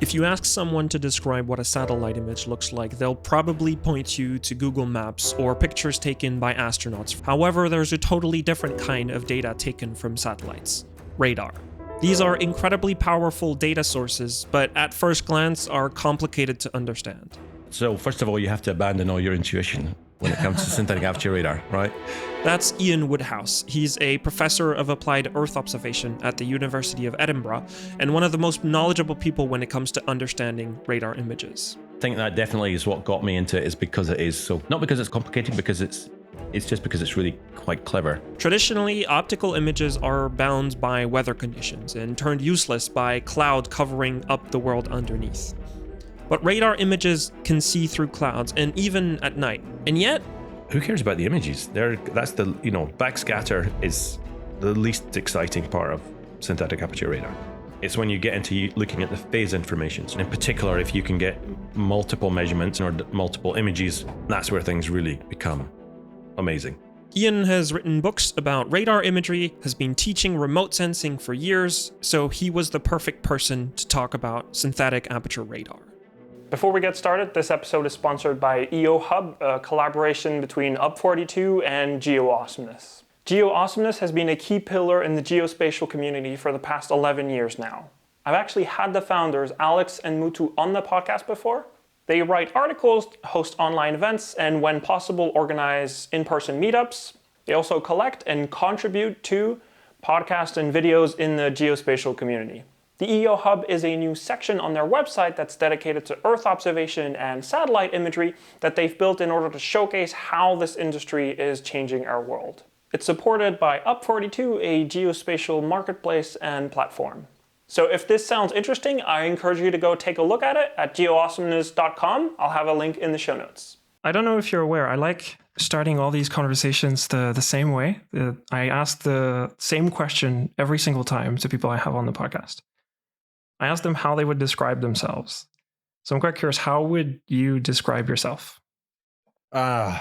If you ask someone to describe what a satellite image looks like, they'll probably point you to Google Maps or pictures taken by astronauts. However, there's a totally different kind of data taken from satellites: radar. These are incredibly powerful data sources, but at first glance are complicated to understand. So first of all, you have to abandon all your intuition when it comes to synthetic aperture radar, right? That's Iain Woodhouse. He's a professor of applied Earth observation at the University of Edinburgh, and one of the most knowledgeable people when it comes to understanding radar images. I think that definitely is what got me into it, is because it is so, not because it's complicated, because it's just because it's really quite clever. Traditionally, optical images are bound by weather conditions and turned useless by cloud covering up the world underneath. But radar images can see through clouds, and even at night. And yet, who cares about the images? That's the, backscatter is the least exciting part of synthetic aperture radar. It's when you get into looking at the phase information. So in particular, if you can get multiple measurements or multiple images, that's where things really become amazing. Iain has written books about radar imagery, has been teaching remote sensing for years, so he was the perfect person to talk about synthetic aperture radar. Before we get started, this episode is sponsored by EOHub, a collaboration between Up42 and GeoAwesomeness. GeoAwesomeness has been a key pillar in the geospatial community for the past 11 years now. I've actually had the founders, Alex and Mutu, on the podcast before. They write articles, host online events, and when possible, organize in-person meetups. They also collect and contribute to podcasts and videos in the geospatial community. The EO Hub is a new section on their website that's dedicated to Earth observation and satellite imagery that they've built in order to showcase how this industry is changing our world. It's supported by Up42, a geospatial marketplace and platform. So if this sounds interesting, I encourage you to go take a look at it at geoawesomeness.com. I'll have a link in the show notes. I don't know if you're aware, I like starting all these conversations the same way. I ask the same question every single time to people I have on the podcast. I asked them how they would describe themselves. So I'm quite curious, how would you describe yourself? Probably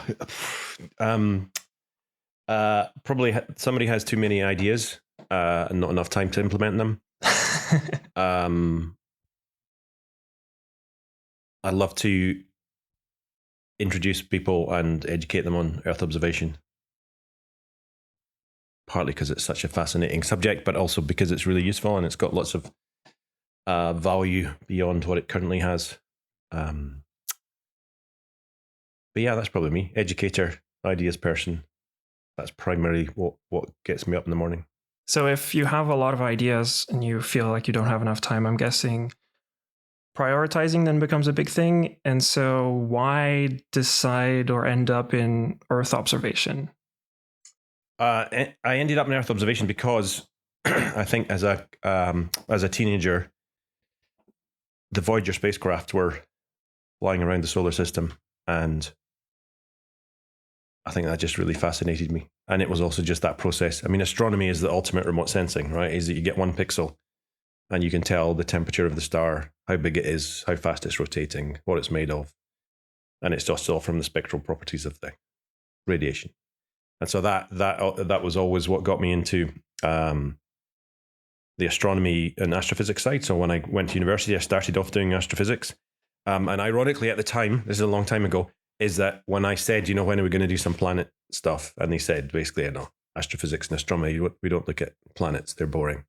somebody has too many ideas and not enough time to implement them. I love to introduce people and educate them on Earth observation. Partly because it's such a fascinating subject, but also because it's really useful and it's got lots of value beyond what it currently has. But yeah, that's probably me. Educator, ideas person. That's primarily what gets me up in the morning. So if you have a lot of ideas and you feel like you don't have enough time, I'm guessing prioritizing then becomes a big thing. And so why decide or end up in Earth observation? I ended up in Earth observation because I think as a teenager, the Voyager spacecraft were flying around the solar system, and I think that just really fascinated me. And it was also just that process. I mean, astronomy is the ultimate remote sensing, right? Is that you get one pixel and you can tell the temperature of the star, how big it is, how fast it's rotating, what it's made of. And it's just all from the spectral properties of the radiation. And so that was always what got me into the astronomy and astrophysics side. So when I went to university, I started off doing astrophysics. And ironically, at the time, this is a long time ago, is that when I said, when are we going to do some planet stuff? And they said, basically, no, astrophysics and astronomy, we don't look at planets. They're boring.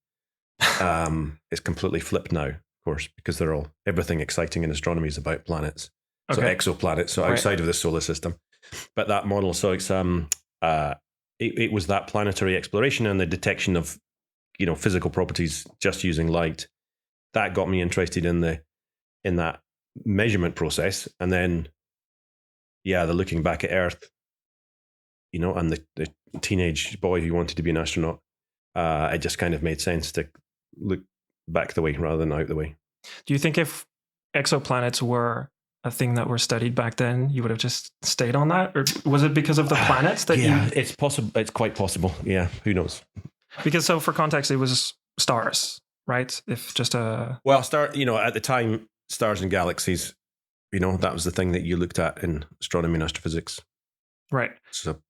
It's completely flipped now, of course, because everything exciting in astronomy is about planets. Okay. So exoplanets, so outside of the solar system. But that model, so it's it was that planetary exploration and the detection of physical properties just using light that got me interested in that measurement process. And then the looking back at Earth, and the teenage boy who wanted to be an astronaut, it just kind of made sense to look back the way rather than out the way. Do you think if exoplanets were a thing that were studied back then, you would have just stayed on that? Or was it because of the planets that it's possible. It's quite possible. Yeah, who knows? Because so for context, it was stars, right? If just at the time, stars and galaxies, that was the thing that you looked at in astronomy and astrophysics. Right. So,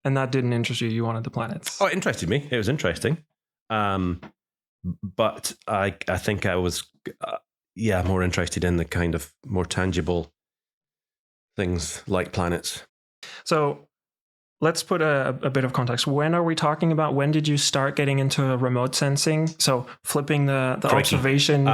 and that didn't interest you. You wanted the planets. Oh, it interested me. It was interesting. But I think I was, more interested in the kind of more tangible things like planets. So let's put a bit of context. When are we talking about? When did you start getting into remote sensing? So flipping the observation.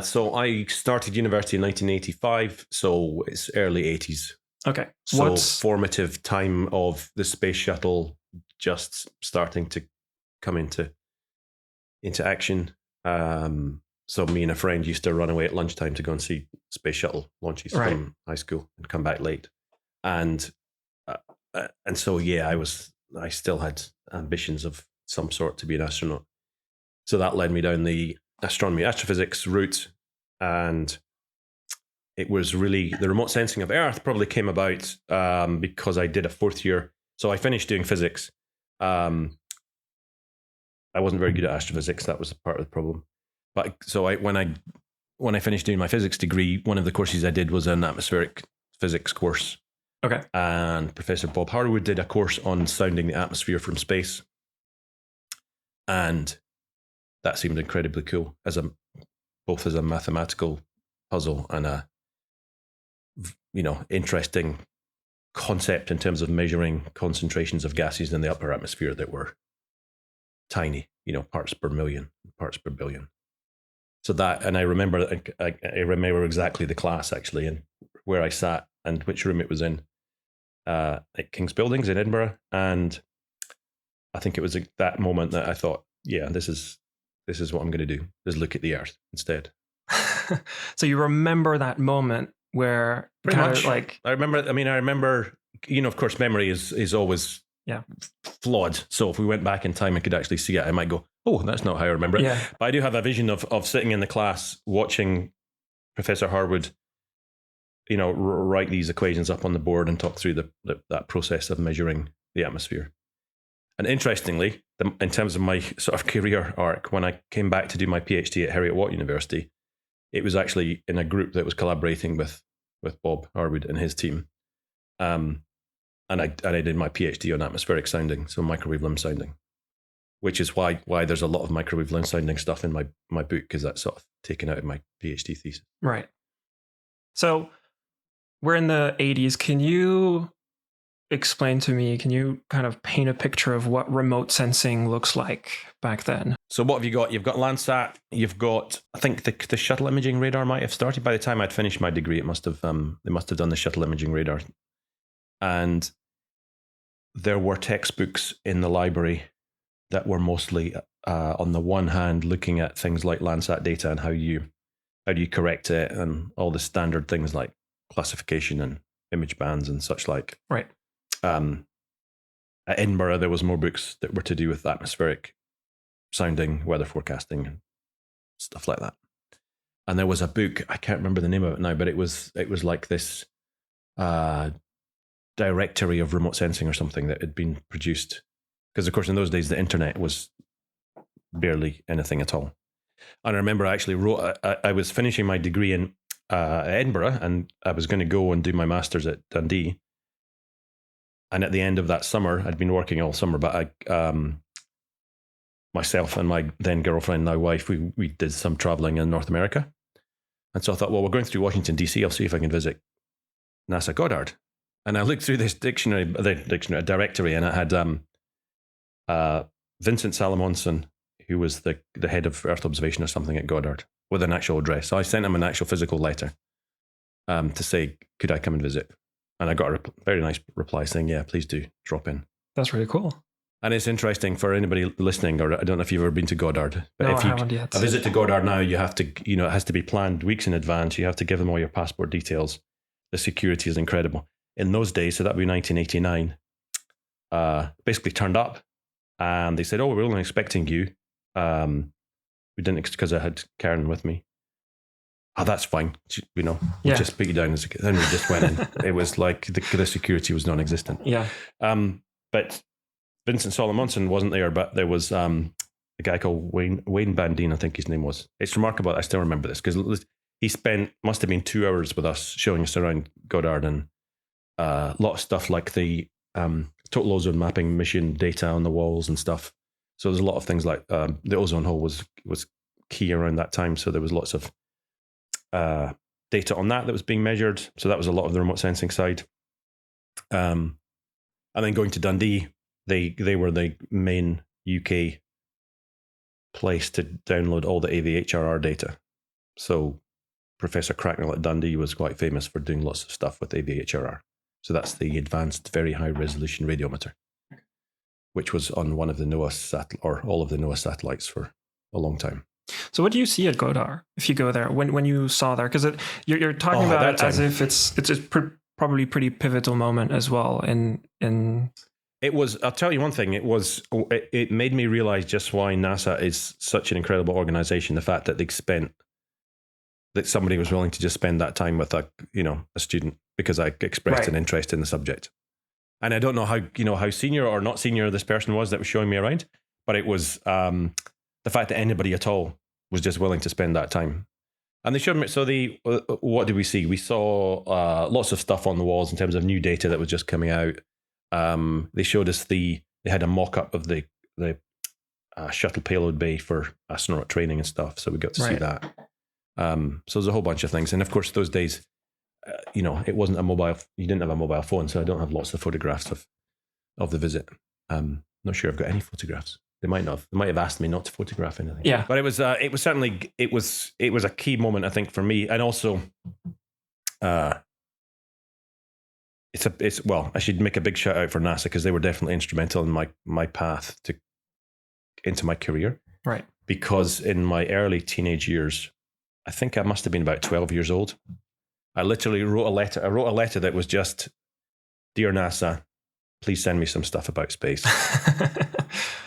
So I started university in 1985, so it's early 80s. Okay. So formative time of the space shuttle just starting to come into action. So me and a friend used to run away at lunchtime to go and see space shuttle launches from high school and come back late. And so, I still had ambitions of some sort to be an astronaut. So that led me down the astronomy, astrophysics route. And it was really, the remote sensing of Earth probably came about because I did a fourth year. So I finished doing physics. I wasn't very good at astrophysics. That was part of the problem. But so when I finished doing my physics degree, one of the courses I did was an atmospheric physics course. Okay. And Professor Bob Harwood did a course on sounding the atmosphere from space. And that seemed incredibly cool both as a mathematical puzzle and a interesting concept in terms of measuring concentrations of gases in the upper atmosphere that were tiny, parts per million, parts per billion. So that, and I remember exactly the class actually and where I sat and which room it was in at King's Buildings in Edinburgh. And I think it was at that moment that I thought, yeah, this is what I'm going to do, is look at the Earth instead. So you remember that moment where pretty much I remember, of course, memory is always flawed. So if we went back in time and could actually see it, I might go, oh, that's not how I remember it. Yeah. But I do have a vision of sitting in the class watching Professor Harwood, write these equations up on the board and talk through that process of measuring the atmosphere. And interestingly, in terms of my sort of career arc, when I came back to do my PhD at Heriot-Watt University, it was actually in a group that was collaborating with Bob Harwood and his team. And I did my PhD on atmospheric sounding, so microwave limb sounding, which is why there's a lot of microwave limb sounding stuff in my book, because that's sort of taken out of my PhD thesis. Right. So we're in the 80s. Can you explain to me, can you kind of paint a picture of what remote sensing looks like back then? So what have you got? You've got Landsat. You've got, I think the shuttle imaging radar might have started by the time I'd finished my degree. They must have done the shuttle imaging radar. And there were textbooks in the library that were mostly, on the one hand, looking at things like Landsat data and how do you correct it and all the standard things like classification and image bands and such like. Right. At Edinburgh, there was more books that were to do with atmospheric sounding, weather forecasting, and stuff like that. And there was a book, I can't remember the name of it now, but it was like this directory of remote sensing or something that had been produced. Because, of course, in those days, the internet was barely anything at all. And I remember I actually wrote, I was finishing my degree in Edinburgh, and I was going to go and do my master's at Dundee. And at the end of that summer, I'd been working all summer, but myself and my then girlfriend, now wife, we did some traveling in North America. And so I thought, well, we're going through Washington, D.C. I'll see if I can visit NASA Goddard. And I looked through this directory, and it had Vincent Salamonson, who was the head of Earth observation or something at Goddard, with an actual address. So I sent him an actual physical letter to say, could I come and visit? And I got a very nice reply saying, yeah, please do drop in. That's really cool. And it's interesting for anybody listening, or I don't know if you've ever been to Goddard, but no, if I haven't yet. A visit to Goddard now, you have to, it has to be planned weeks in advance. You have to give them all your passport details. The security is incredible. In those days, so that'd be 1989, basically turned up and they said, oh, we're only expecting you. We didn't, because I had Karen with me. Oh, that's fine. We'll just put you down. Then we just went in. It was like the security was non-existent. Yeah. But Vincent Solomonson wasn't there, but there was a guy called Wayne Bandine, I think his name was. It's remarkable. I still remember this because he must have been 2 hours with us showing us around Goddard and a lot of stuff like the total ozone mapping mission data on the walls and stuff. So there's a lot of things like the ozone hole was key around that time. So there was lots of data on that was being measured. So that was a lot of the remote sensing side. And then going to Dundee, they were the main UK place to download all the AVHRR data. So Professor Cracknell at Dundee was quite famous for doing lots of stuff with AVHRR. So that's the Advanced Very High Resolution Radiometer, which was on one of the NOAA or all of the NOAA satellites for a long time. So what do you see at Godar if you go there? When you saw there, because you're talking about it as if it's a probably pretty pivotal moment as well. In it was. I'll tell you one thing. It made me realize just why NASA is such an incredible organization. The fact that somebody was willing to just spend that time with a student because I expressed an interest in the subject. And I don't know how senior or not senior this person was that was showing me around, but it was the fact that anybody at all was just willing to spend that time. And they showed me, so what did we see? We saw lots of stuff on the walls in terms of new data that was just coming out. They showed us they had a mock-up of the shuttle payload bay for astronaut training and stuff. So we got to see that. So there's a whole bunch of things. And of course, those days, it wasn't you didn't have a mobile phone. So I don't have lots of photographs of the visit. Not sure I've got any photographs. They might have asked me not to photograph anything. Yeah. But it was certainly, it was a key moment, I think, for me. And also, I should make a big shout out for NASA because they were definitely instrumental in my path into my career. Right. Because in my early teenage years, I think I must have been about 12 years old. I literally wrote a letter. I wrote a letter that was just, "Dear NASA, please send me some stuff about space."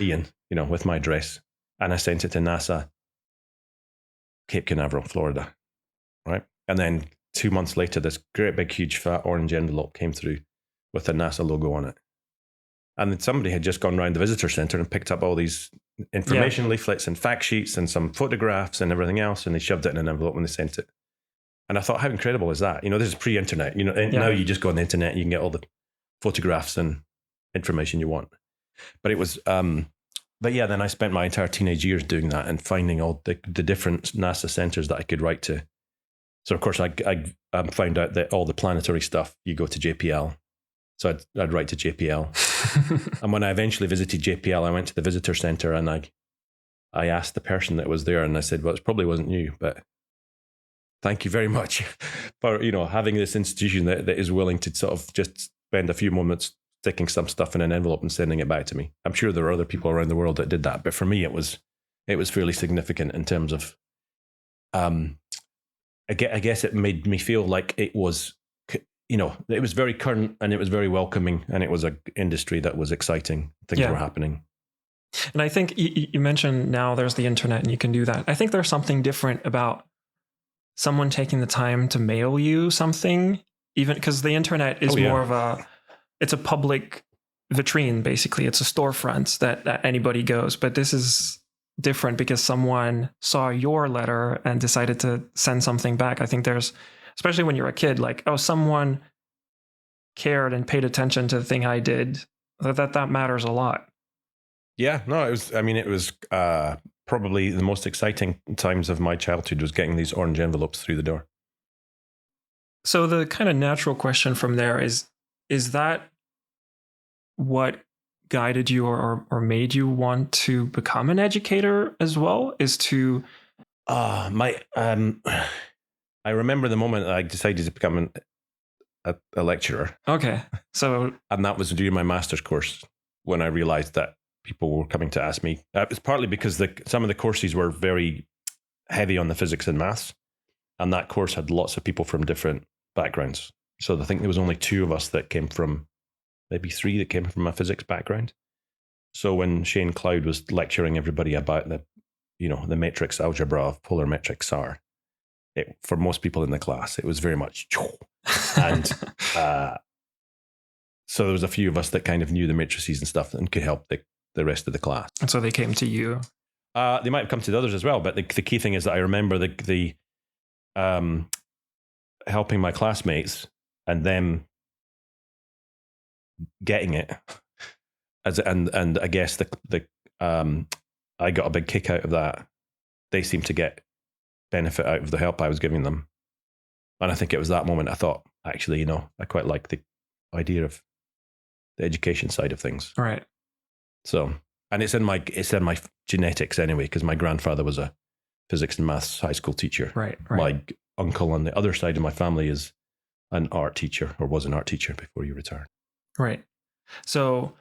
Ian, with my address. And I sent it to NASA, Cape Canaveral, Florida. Right. And then 2 months later, this great big, huge, fat orange envelope came through with the NASA logo on it. And then somebody had just gone around the visitor center and picked up all these information leaflets and fact sheets and some photographs and everything else. And they shoved it in an envelope when they sent it. And I thought, how incredible is that? This is pre-internet. Now you just go on the internet and you can get all the photographs and information you want. But it was, then I spent my entire teenage years doing that and finding all the different NASA centers that I could write to. So of course I found out that all the planetary stuff, you go to JPL. So I'd write to JPL. And when I eventually visited JPL, I went to the visitor center and I asked the person that was there and I said, well, it probably wasn't you, but thank you very much for, having this institution that is willing to sort of just spend a few moments sticking some stuff in an envelope and sending it back to me. I'm sure there are other people around the world that did that, but for me, it was fairly significant in terms of, I guess it made me feel like it was, it was very current and it was very welcoming and it was an industry that was exciting. Things were happening. And I think you mentioned now there's the internet and you can do that. I think there's something different about someone taking the time to mail you something, even because the internet is more of it's a public vitrine, basically. It's a storefront that anybody goes. But this is different because someone saw your letter and decided to send something back. I think there's, especially when you're a kid, like, oh, someone cared and paid attention to the thing I did. That matters a lot. Yeah, no, it was probably the most exciting times of my childhood was getting these orange envelopes through the door. So the kind of natural question from there is that what guided you or made you want to become an educator as well? Is to I remember the moment I decided to become a lecturer. Okay, so and that was during my master's course when I realized that people were coming to ask me. It was partly because some of the courses were very heavy on the physics and maths, and that course had lots of people from different backgrounds. So I think there was only 2 of us that came from, maybe 3 that came from a physics background. So when Shane Cloud was lecturing everybody about the matrix algebra of polar metric SAR, for most people in the class, it was very much, and so there was a few of us that kind of knew the matrices and stuff and could help the rest of the class. And so they came to you. They might have come to the others as well, but the key thing is that I remember the helping my classmates and them getting it, and I guess I got a big kick out of that. They seemed to get benefit out of the help I was giving them, And I think it was that moment I thought, actually, I quite like the idea of the education side of things. Right. So, and it's in my genetics anyway, because my grandfather was a physics and maths high school teacher. Right. My uncle on the other side of my family is an art teacher, or was an art teacher before he retired. Right. So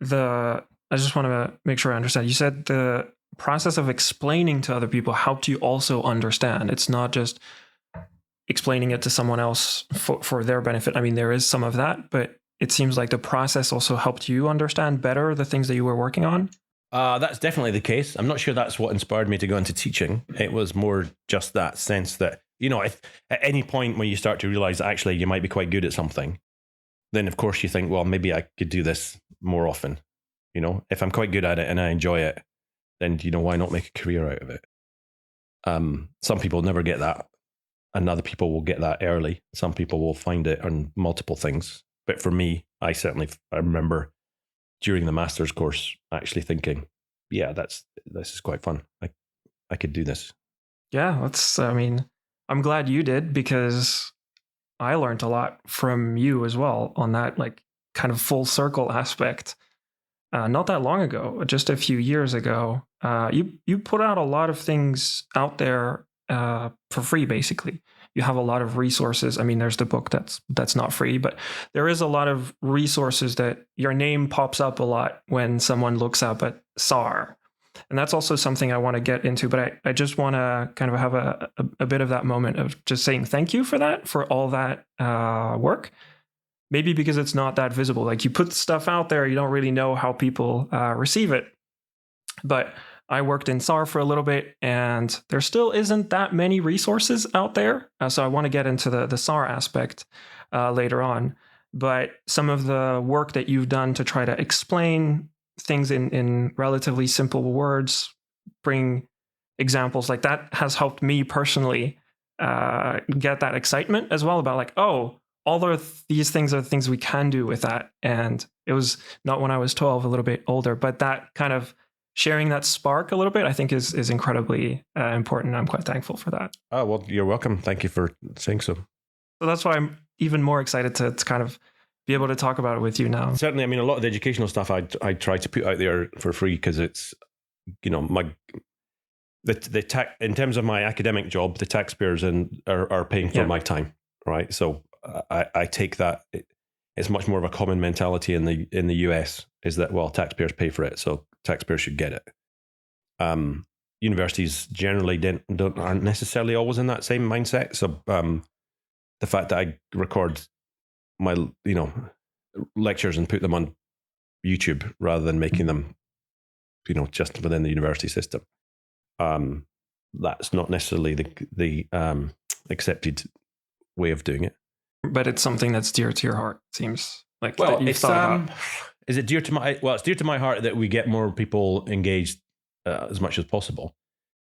I just want to make sure I understand. You said the process of explaining to other people helped you also understand. It's not just explaining it to someone else for their benefit. I mean, there is some of that, but it seems like the process also helped you understand better the things that you were working on. That's definitely the case. I'm not sure that's what inspired me to go into teaching. It was more just that sense that, if at any point when you start to realize actually you might be quite good at something, then of course you think, well, maybe I could do this more often. If I'm quite good at it and I enjoy it, then, why not make a career out of it? Some people never get that, and other people will get that early. Some people will find it on multiple things. But for me, I remember during the master's course actually thinking, yeah, this is quite fun. I could do this. Yeah, I'm glad you did, because I learned a lot from you as well on that, like, kind of full circle aspect. Not that long ago, just a few years ago, you put out a lot of things out there for free, basically. You have a lot of resources. I mean, there's the book that's not free, but there is a lot of resources that your name pops up a lot when someone looks up at SAR. And that's also something I want to get into, but I just want to kind of have a bit of that moment of just saying thank you for that, for all that work. Maybe because it's not that visible. Like, you put stuff out there, you don't really know how people receive it. But I worked in SAR for a little bit, and there still isn't that many resources out there. So I want to get into the SAR aspect later on. But some of the work that you've done to try to explain things in relatively simple words, bring examples like that, has helped me personally get that excitement as well about, like, oh, all of these things are the things we can do with that. And it was not when I was 12, a little bit older, but that kind of sharing that spark a little bit, I think is incredibly important. I'm quite thankful for that. Oh, well, you're welcome. Thank you for saying so. So that's why I'm even more excited to kind of be able to talk about it with you now. Certainly, I mean, a lot of the educational stuff I try to put out there for free, because it's, in terms of my academic job, the taxpayers are paying for my time, right? So I take that. It's much more of a common mentality in the US, is that, well, taxpayers pay for it, so taxpayers should get it. Universities generally aren't necessarily always in that same mindset. So the fact that I record my lectures and put them on YouTube rather than making them just within the university system, that's not necessarily the accepted way of doing it. But it's something that's dear to your heart, seems like. Well, that you've thought about. Is it dear to my? Well, it's dear to my heart that we get more people engaged as much as possible.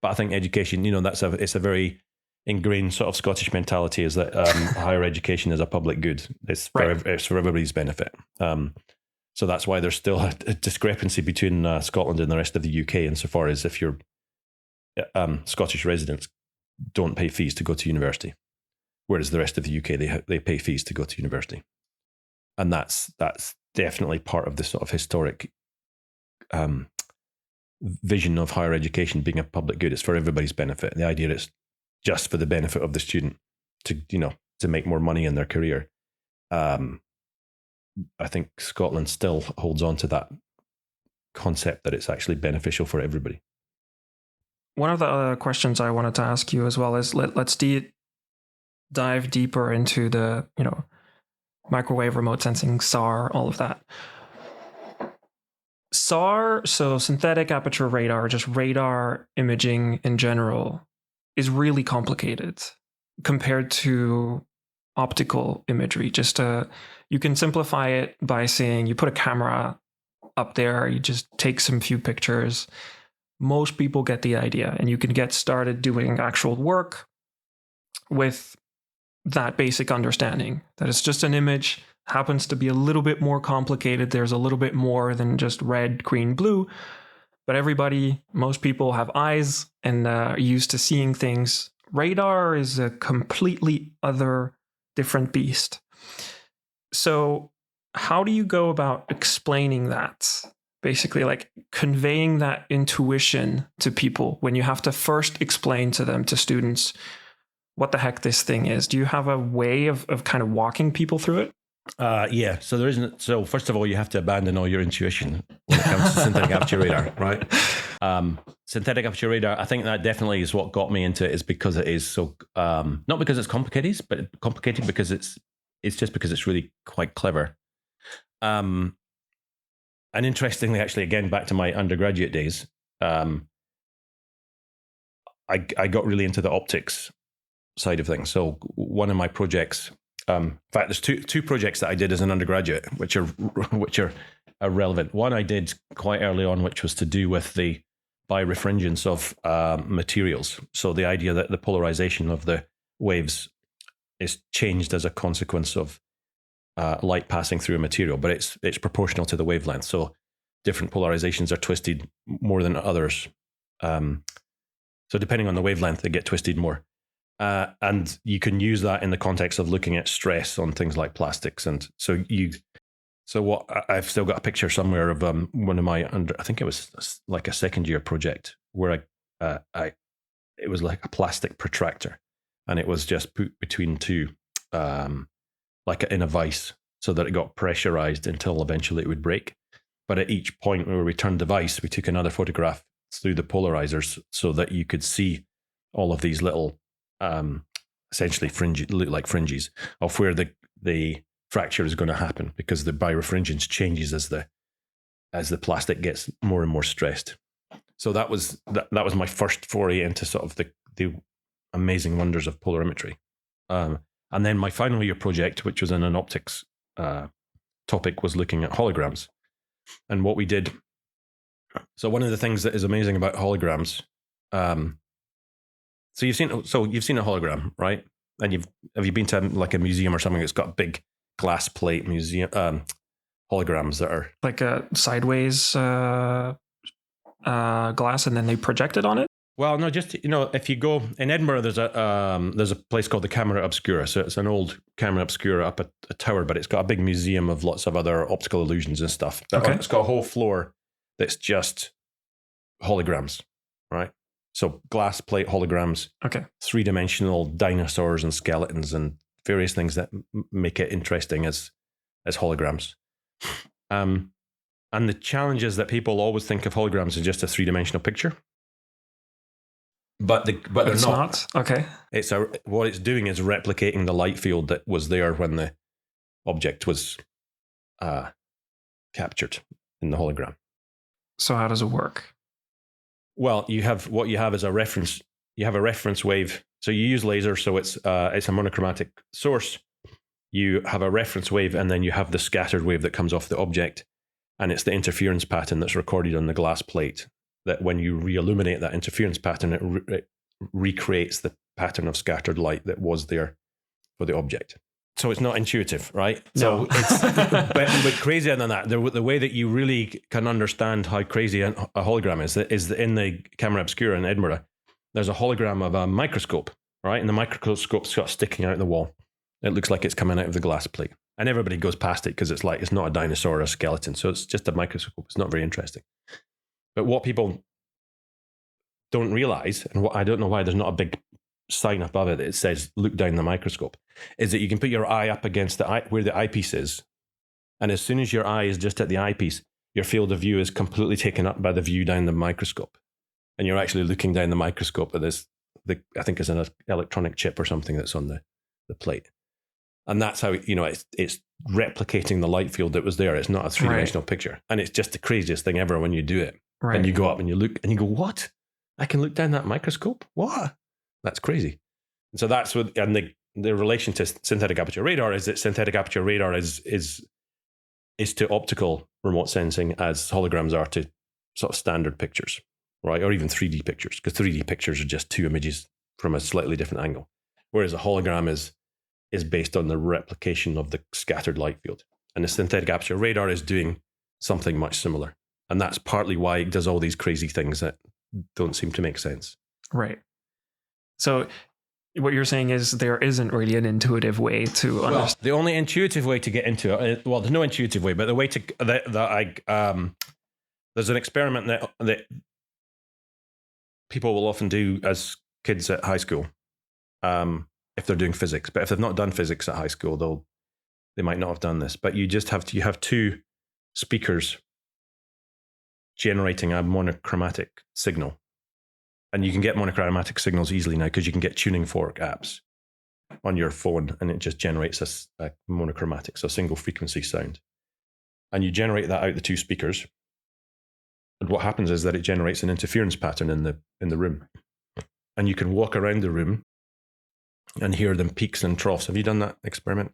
But I think education, it's a very ingrained sort of Scottish mentality, is that higher education is a public good. It's for everybody's benefit. So that's why there's still a discrepancy between Scotland and the rest of the UK, insofar as if you're Scottish residents don't pay fees to go to university, whereas the rest of the UK they pay fees to go to university, and that's definitely part of the sort of historic vision of higher education being a public good. It's for everybody's benefit. The idea is just for the benefit of the student to make more money in their career. I think Scotland still holds on to that concept that it's actually beneficial for everybody. One of the other questions I wanted to ask you as well is, let's dive deeper into the microwave remote sensing, SAR, all of that. SAR, so synthetic aperture radar, just radar imaging in general, is really complicated compared to optical imagery. You can simplify it by saying you put a camera up there, you just take some few pictures. Most people get the idea, and you can get started doing actual work with that basic understanding that it's just an image, happens to be a little bit more complicated. There's a little bit more than just red, green, blue. But most people have eyes and are used to seeing things Radar is a completely other, different beast. So how do you go about explaining that? Basically, like conveying that intuition to people when you have to first explain to them, to students, what the heck this thing is. Do you have a way of kind of walking people through it? Yeah. So there isn't. So first of all, you have to abandon all your intuition when it comes to synthetic aperture radar, right? Synthetic aperture radar. I think that definitely is what got me into it. Is because it is so not because it's complicated, but complicated because it's just because it's really quite clever. And interestingly, actually, again back to my undergraduate days, I got really into the optics side of things. So one of my projects. In fact, there's two projects that I did as an undergraduate, which are relevant. One I did quite early on, which was to do with the birefringence of materials. So the idea that the polarization of the waves is changed as a consequence of light passing through a material, but it's proportional to the wavelength. So different polarizations are twisted more than others. So depending on the wavelength, they get twisted more. And you can use that in the context of looking at stress on things like plastics. And so what I've still got a picture somewhere of one of my I think it was like a second year project where it was like a plastic protractor, and it was just put between two, like in a vise, so that it got pressurized until eventually it would break. But at each point where we turned the vise, we took another photograph through the polarizers so that you could see all of these little essentially look like fringes of where the fracture is going to happen, because the birefringence changes as the plastic gets more and more stressed. So that was my first foray into sort of the amazing wonders of polarimetry. And then my final year project, which was in an optics topic, was looking at holograms. And what we did. So one of the things that is amazing about holograms. So you've seen a hologram, right? And have you been to like a museum or something that's got a big glass plate museum holograms that are like a sideways glass, and then they project it on it? Well, no, just if you go in Edinburgh, there's a place called the Camera Obscura. So it's an old Camera Obscura up a tower, but it's got a big museum of lots of other optical illusions and stuff. Okay. It's got a whole floor that's just holograms, right? So glass plate holograms, okay, 3-dimensional dinosaurs and skeletons and various things that make it interesting as holograms. And the challenge is that people always think of holograms as just a 3-dimensional picture, but they're not. Okay, what it's doing is replicating the light field that was there when the object was captured in the hologram. So how does it work? Well, you have a reference. You have a reference wave. So you use laser. So it's a monochromatic source. You have a reference wave, and then you have the scattered wave that comes off the object, and it's the interference pattern that's recorded on the glass plate. That when you re-illuminate that interference pattern, it recreates the pattern of scattered light that was there for the object. So it's not intuitive, right? No. So it's but crazier than that. The way that you really can understand how crazy a hologram is that in the Camera Obscura in Edinburgh, there's a hologram of a microscope, right? And the microscope's got sticking out the wall. It looks like it's coming out of the glass plate. And everybody goes past it because it's not a dinosaur or a skeleton. So it's just a microscope. It's not very interesting. But what people don't realize, and what I don't know why there's not a big sign above it that says look down the microscope, is that you can put your eye up against where the eyepiece is, and as soon as your eye is just at the eyepiece, your field of view is completely taken up by the view down the microscope, and you're actually looking down the microscope at I think it's an electronic chip or something that's on the plate, and that's how it's replicating the light field that was there. It's not a 3-dimensional picture, and it's just the craziest thing ever when you do it. Right. And you go up and you look and you go, what? I can look down that microscope? What? That's crazy. And so that's what, and the relation to synthetic aperture radar is that synthetic aperture radar is to optical remote sensing as holograms are to sort of standard pictures, right? Or even 3D pictures, because 3D pictures are just two images from a slightly different angle. Whereas a hologram is based on the replication of the scattered light field. And the synthetic aperture radar is doing something much similar. And that's partly why it does all these crazy things that don't seem to make sense. Right. So what you're saying is there isn't really an intuitive way to understand. Well, the only intuitive way to get into it, well, there's no intuitive way, but the way to there's an experiment that people will often do as kids at high school, if they're doing physics. But if they've not done physics at high school, they might not have done this. But you have two speakers generating a monochromatic signal. And you can get monochromatic signals easily now because you can get tuning fork apps on your phone, and it just generates a monochromatic, so single frequency sound. And you generate that out the two speakers. And what happens is that it generates an interference pattern in the room. And you can walk around the room and hear them peaks and troughs. Have you done that experiment?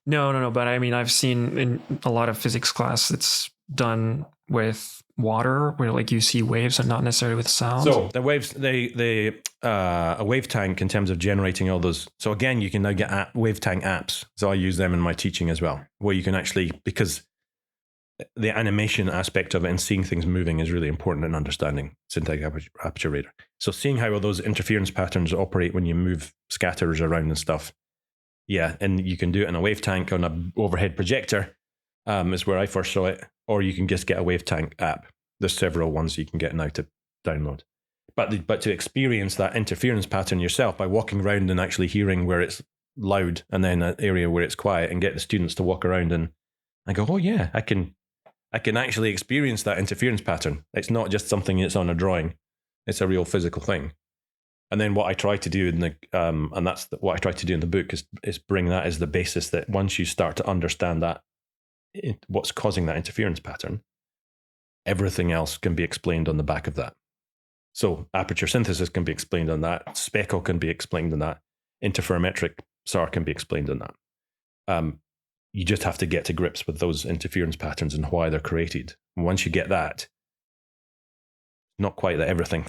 No. But I mean, I've seen in a lot of physics class, it's done with water, where like you see waves and not necessarily with sound. So the waves, a wave tank in terms of generating all those. So again, you can now get wave tank apps. So I use them in my teaching as well, where you can actually, because the animation aspect of it and seeing things moving is really important in understanding synthetic aperture radar. So seeing how all those interference patterns operate when you move scatterers around and stuff. Yeah, and you can do it in a wave tank on an overhead projector, is where I first saw it. Or you can just get a wave tank app. There's several ones you can get now to download. But to experience that interference pattern yourself by walking around and actually hearing where it's loud and then an area where it's quiet, and get the students to walk around and go, oh yeah, I can actually experience that interference pattern. It's not just something that's on a drawing. It's a real physical thing. And then what I try to do what I try to do in the book is bring that as the basis, that once you start to understand that, what's causing that interference pattern, everything else can be explained on the back of that. So aperture synthesis can be explained on that. Speckle can be explained on that. Interferometric SAR can be explained on that. You just have to get to grips with those interference patterns and why they're created. And once you get that, not quite that everything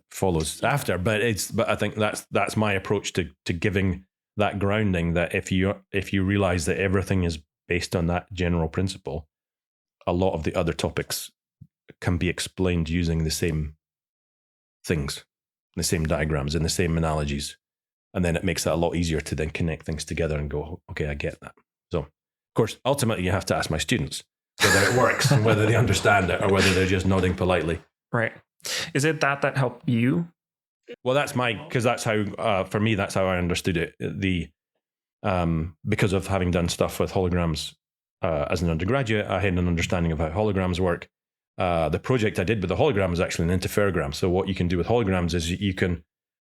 follows after, but I think that's my approach to giving that grounding, that if you realize that everything is based on that general principle, a lot of the other topics can be explained using the same things, the same diagrams and the same analogies. And then it makes it a lot easier to then connect things together and go, okay, I get that. So, of course, ultimately you have to ask my students whether it works and whether they understand it or whether they're just nodding politely. Right. Is it that helped you? Well, because that's how, for me, that's how I understood it. Because of having done stuff with holograms as an undergraduate, I had an understanding of how holograms work. The project I did with the hologram was actually an interferogram. So what you can do with holograms is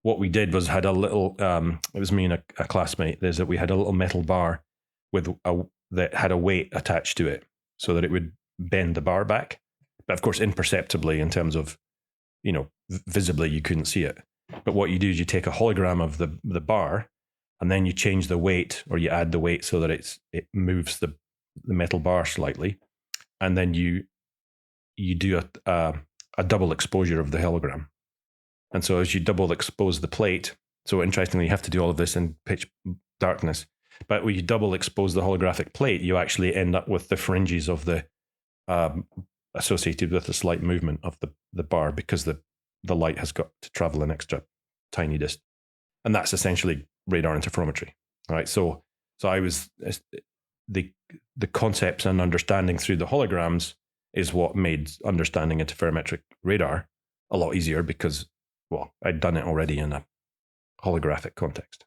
what we did was had a little, it was me and a classmate, is that we had a little metal bar that had a weight attached to it so that it would bend the bar back. But of course, imperceptibly, in terms of, visibly you couldn't see it. But what you do is you take a hologram of the bar, and then you change the weight, or you add the weight so that it moves the metal bar slightly, and then you do a double exposure of the hologram. And so as you double expose the plate, so interestingly, you have to do all of this in pitch darkness, but when you double expose the holographic plate, you actually end up with the fringes of the associated with the slight movement of the bar, because the light has got to travel an extra tiny distance. And that's essentially radar interferometry, right? So I was, the concepts and understanding through the holograms is what made understanding interferometric radar a lot easier, because, well, I'd done it already in a holographic context.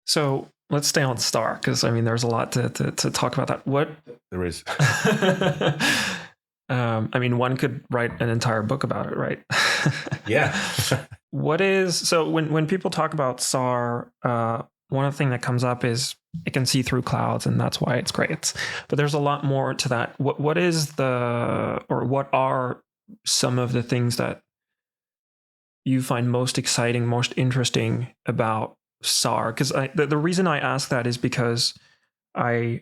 So let's stay on STAR, because I mean, there's a lot to talk about that. What there is. I mean, one could write an entire book about it, right? Yeah. So when people talk about SAR, one of the things that comes up is it can see through clouds, and that's why it's great. But there's a lot more to that. What are some of the things that you find most exciting, most interesting about SAR? Because the reason I ask that is because I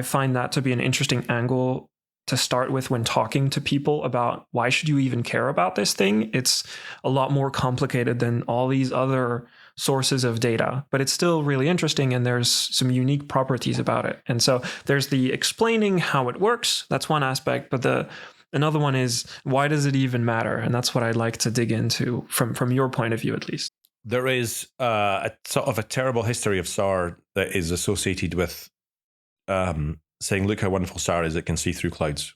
find that to be an interesting angle to start with when talking to people about why should you even care about this thing. It's a lot more complicated than all these other sources of data, but it's still really interesting, and there's some unique properties about it. And so there's the explaining how it works. That's one aspect, but another one is, why does it even matter? And that's what I'd like to dig into from your point of view, at least. There is a sort of a terrible history of SAR that is associated with saying, look how wonderful SAR is, it can see through clouds,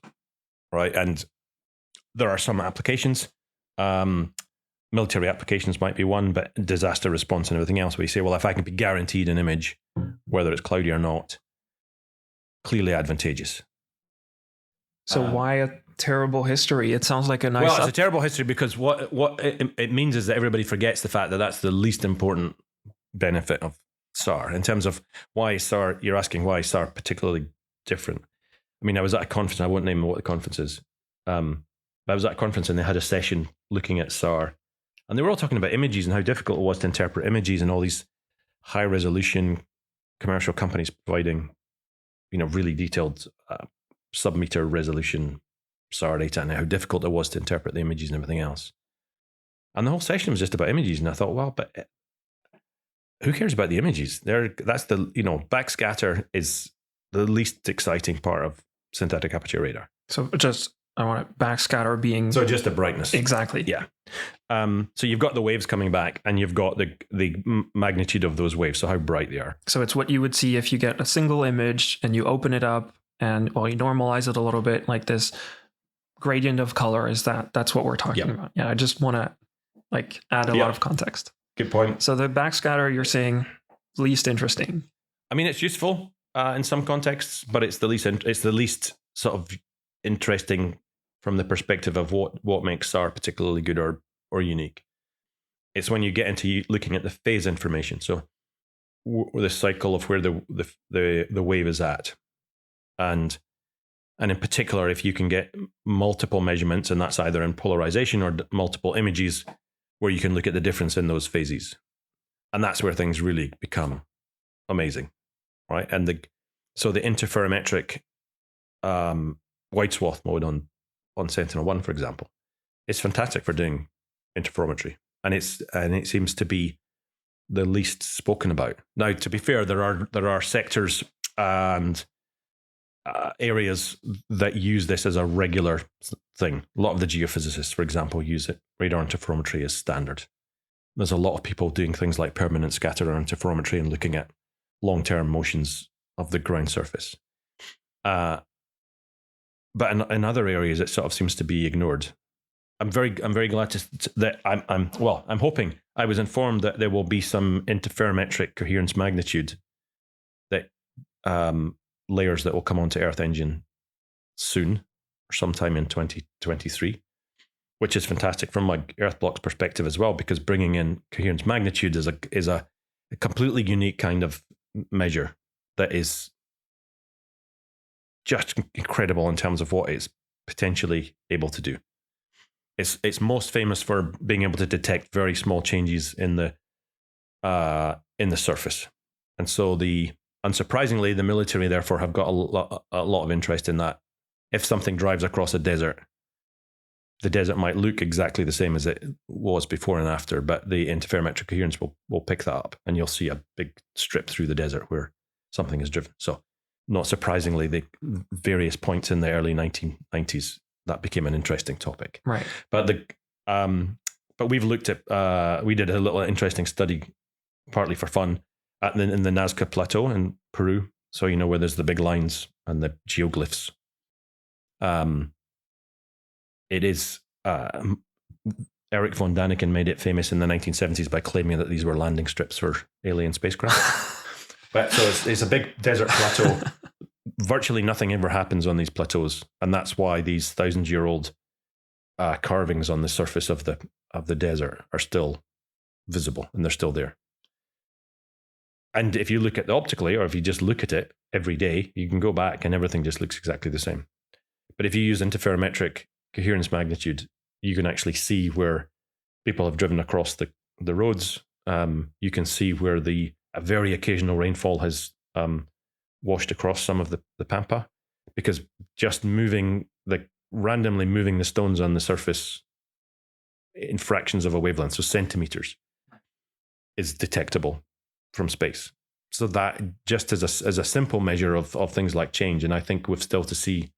right? And there are some applications, military applications might be one, but disaster response and everything else, where you say, well, if I can be guaranteed an image, whether it's cloudy or not, clearly advantageous. So why a terrible history? It sounds like a nice... Well, it's a terrible history because what it means is that everybody forgets the fact that that's the least important benefit of SAR. In terms of why SAR, you're asking why SAR particularly different. I mean, I was at a conference, I won't name what the conference is. But I was at a conference and they had a session looking at SAR. And they were all talking about images and how difficult it was to interpret images, and all these high resolution commercial companies providing, really detailed sub-meter resolution SAR data, and how difficult it was to interpret the images and everything else. And the whole session was just about images. And I thought, well, but who cares about the images? That's the, backscatter is the least exciting part of synthetic aperture radar. So I want backscatter being... So just the brightness. Exactly. Yeah. So you've got the waves coming back, and you've got the magnitude of those waves, so how bright they are. So it's what you would see if you get a single image and you open it up and, you normalize it a little bit, like this gradient of color that's what we're talking about. Yeah, I just want to add a lot of context. Good point. So the backscatter, you're saying least interesting. I mean, it's useful in some contexts, but it's the least sort of interesting from the perspective of what makes SAR particularly good or unique. It's when you get into looking at the phase information. So the cycle of where the wave is at. And in particular, if you can get multiple measurements, and that's either in polarization or multiple images, where you can look at the difference in those phases. And that's where things really become amazing, right? And so the interferometric wide swath mode on Sentinel-1, for example, is fantastic for doing interferometry. And it seems to be the least spoken about. Now, to be fair, there are sectors and areas that use this as a regular thing. A lot of the geophysicists, for example, use it. Radar interferometry is standard. There's a lot of people doing things like permanent scatter interferometry and looking at long-term motions of the ground surface. But in other areas, it sort of seems to be ignored. I'm very glad that I'm hoping. I was informed that there will be some interferometric coherence magnitude that layers that will come onto Earth Engine soon, or sometime in 2023, which is fantastic from my Earthblox perspective as well, because bringing in coherence magnitude is a completely unique kind of measure that is just incredible in terms of what it's potentially able to do. It's most famous for being able to detect very small changes in the surface, and so unsurprisingly, the military therefore have got a lot of interest in that. If something drives across a desert, the desert might look exactly the same as it was before and after, but the interferometric coherence will pick that up, and you'll see a big strip through the desert where something is driven. So, not surprisingly, the various points in the early 1990s, that became an interesting topic. Right. But we've looked at, we did a little interesting study, partly for fun, in the Nazca Plateau in Peru. So, where there's the big lines and the geoglyphs. It is, Eric von Daniken made it famous in the 1970s by claiming that these were landing strips for alien spacecraft. But so it's a big desert plateau. Virtually nothing ever happens on these plateaus. And that's why these 1,000-year-old carvings on the surface of the desert are still visible, and they're still there. And if you look at the optically, or if you just look at it every day, you can go back and everything just looks exactly the same. But if you use interferometric coherence magnitude, you can actually see where people have driven across the roads. You can see where a very occasional rainfall has washed across some of the pampa, because just randomly moving the stones on the surface in fractions of a wavelength, so centimeters, is detectable from space. So that just as a simple measure of things like change, and I think we've still to see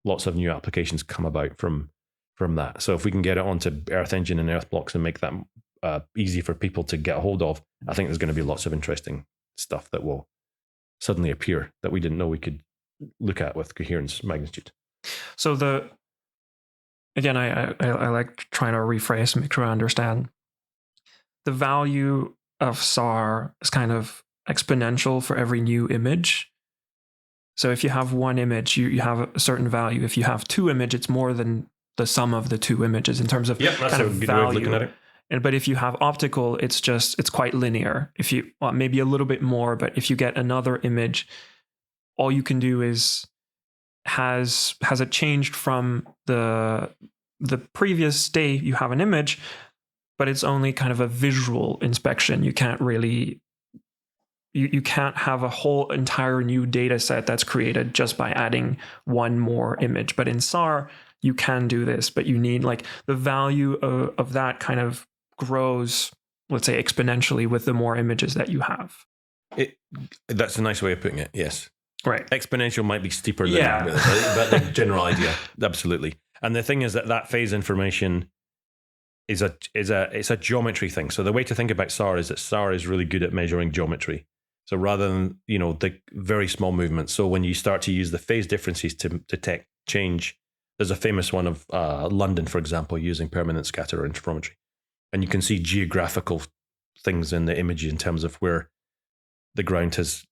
lots of new applications come about from that. So if we can get it onto Earth Engine and Earthblox and make that easy for people to get a hold of, I think there's going to be lots of interesting stuff that will suddenly appear that we didn't know we could look at with coherence magnitude. So again, I like trying to rephrase, make sure I understand. The value of SAR is kind of exponential for every new image. So if you have one image, you have a certain value. If you have two images, it's more than the sum of the two images in terms of that's kind of a good value. way of looking at it. But if you have optical, it's quite linear. If you, well, maybe a little bit more, but if you get another image, all you can do is has it changed from the previous day you have an image, but it's only kind of a visual inspection. You can't really you can't have a whole entire new data set that's created just by adding one more image. But in SAR, you can do this, but you need like the value of that kind of grows, let's say, exponentially with the more images that you have. That's a nice way of putting it. Yes. Right. Exponential might be steeper than but the general idea. Absolutely. And the thing is that phase information it's a geometry thing. So the way to think about SAR is that SAR is really good at measuring geometry. So rather than, the very small movements. So when you start to use the phase differences to detect change, there's a famous one of London, for example, using permanent scatter interferometry. And you can see geographical things in the image in terms of where the ground has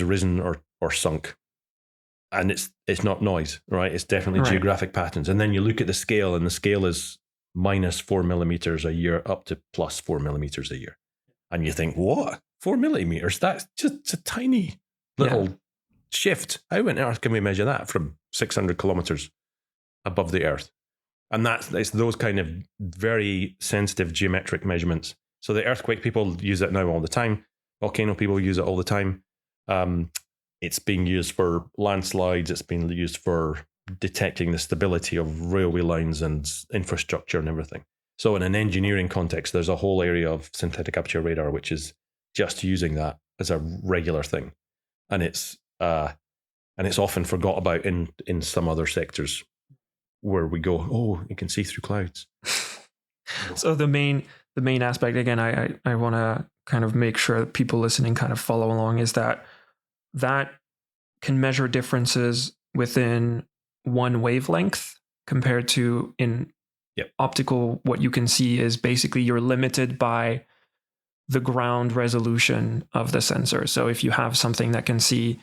risen or sunk. And it's not noise, right? It's definitely geographic patterns. And then you look at the scale, and the scale is minus 4 millimeters a year up to plus 4 millimeters a year. And you think, what? 4 millimeters? That's just a tiny little shift. How on earth can we measure that from 600 kilometers above the Earth? And it's those kind of very sensitive geometric measurements. So the earthquake people use it now all the time. Volcano people use it all the time. It's being used for landslides. It's being used for detecting the stability of railway lines and infrastructure and everything. So in an engineering context, there's a whole area of synthetic aperture radar which is just using that as a regular thing, and it's often forgot about in some other sectors where we go, oh, you can see through clouds. So the main aspect, again, I want to kind of make sure that people listening kind of follow along, is that can measure differences within one wavelength compared to in optical. What you can see is basically you're limited by the ground resolution of the sensor. So if you have something that can see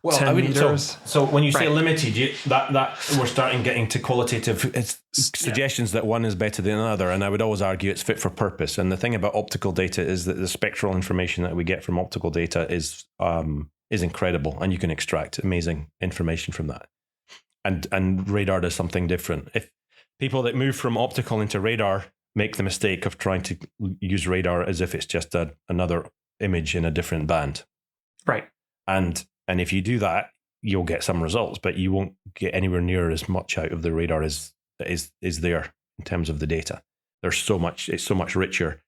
10 meters. So when you say limited, that we're starting getting to qualitative suggestions that one is better than another. And I would always argue it's fit for purpose. And the thing about optical data is that the spectral information that we get from optical data is incredible, and you can extract amazing information from that. And radar does something different. If people that move from optical into radar make the mistake of trying to use radar as if it's just another image in a different band. Right. And if you do that, you'll get some results, but you won't get anywhere near as much out of the radar as is there in terms of the data. It's so much richer,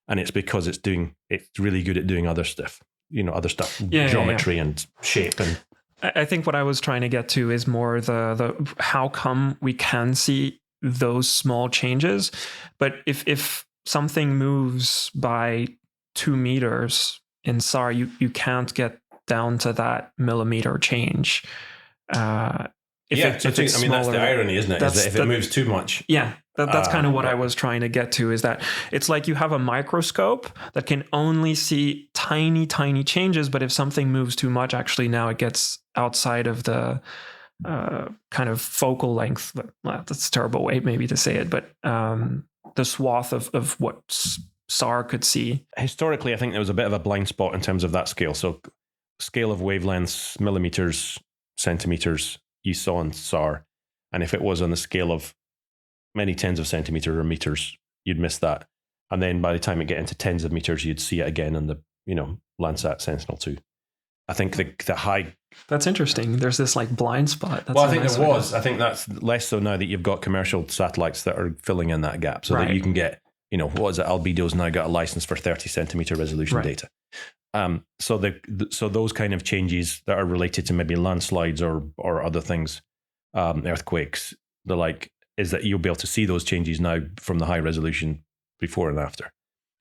and it's because it's really good at doing other stuff, geometry and shape. And I think what I was trying to get to is more the how come we can see those small changes, but if something moves by 2 meters in SAR, you can't get down to that millimeter change. That's the irony, isn't it? Is that if it moves too much. Yeah, that's kind of what I was trying to get to, is that it's like you have a microscope that can only see tiny, tiny changes, but if something moves too much, actually now it gets outside of the kind of focal length. Well, that's a terrible way maybe to say it, but the swath of what SAR could see. Historically, I think there was a bit of a blind spot in terms of that scale. So scale of wavelengths, millimeters, centimeters, you saw in SAR. And if it was on the scale of many tens of centimeters or meters, you'd miss that. And then by the time it get into tens of meters, you'd see it again in the Landsat Sentinel-2. I think the high... That's interesting. There's this like blind spot. I think there was. I think that's less so now that you've got commercial satellites that are filling in that gap, so that you can get, what is it? Albedo's now got a license for 30 centimeter resolution data. So those kind of changes that are related to maybe landslides or other things, earthquakes, is that you'll be able to see those changes now from the high resolution before and after.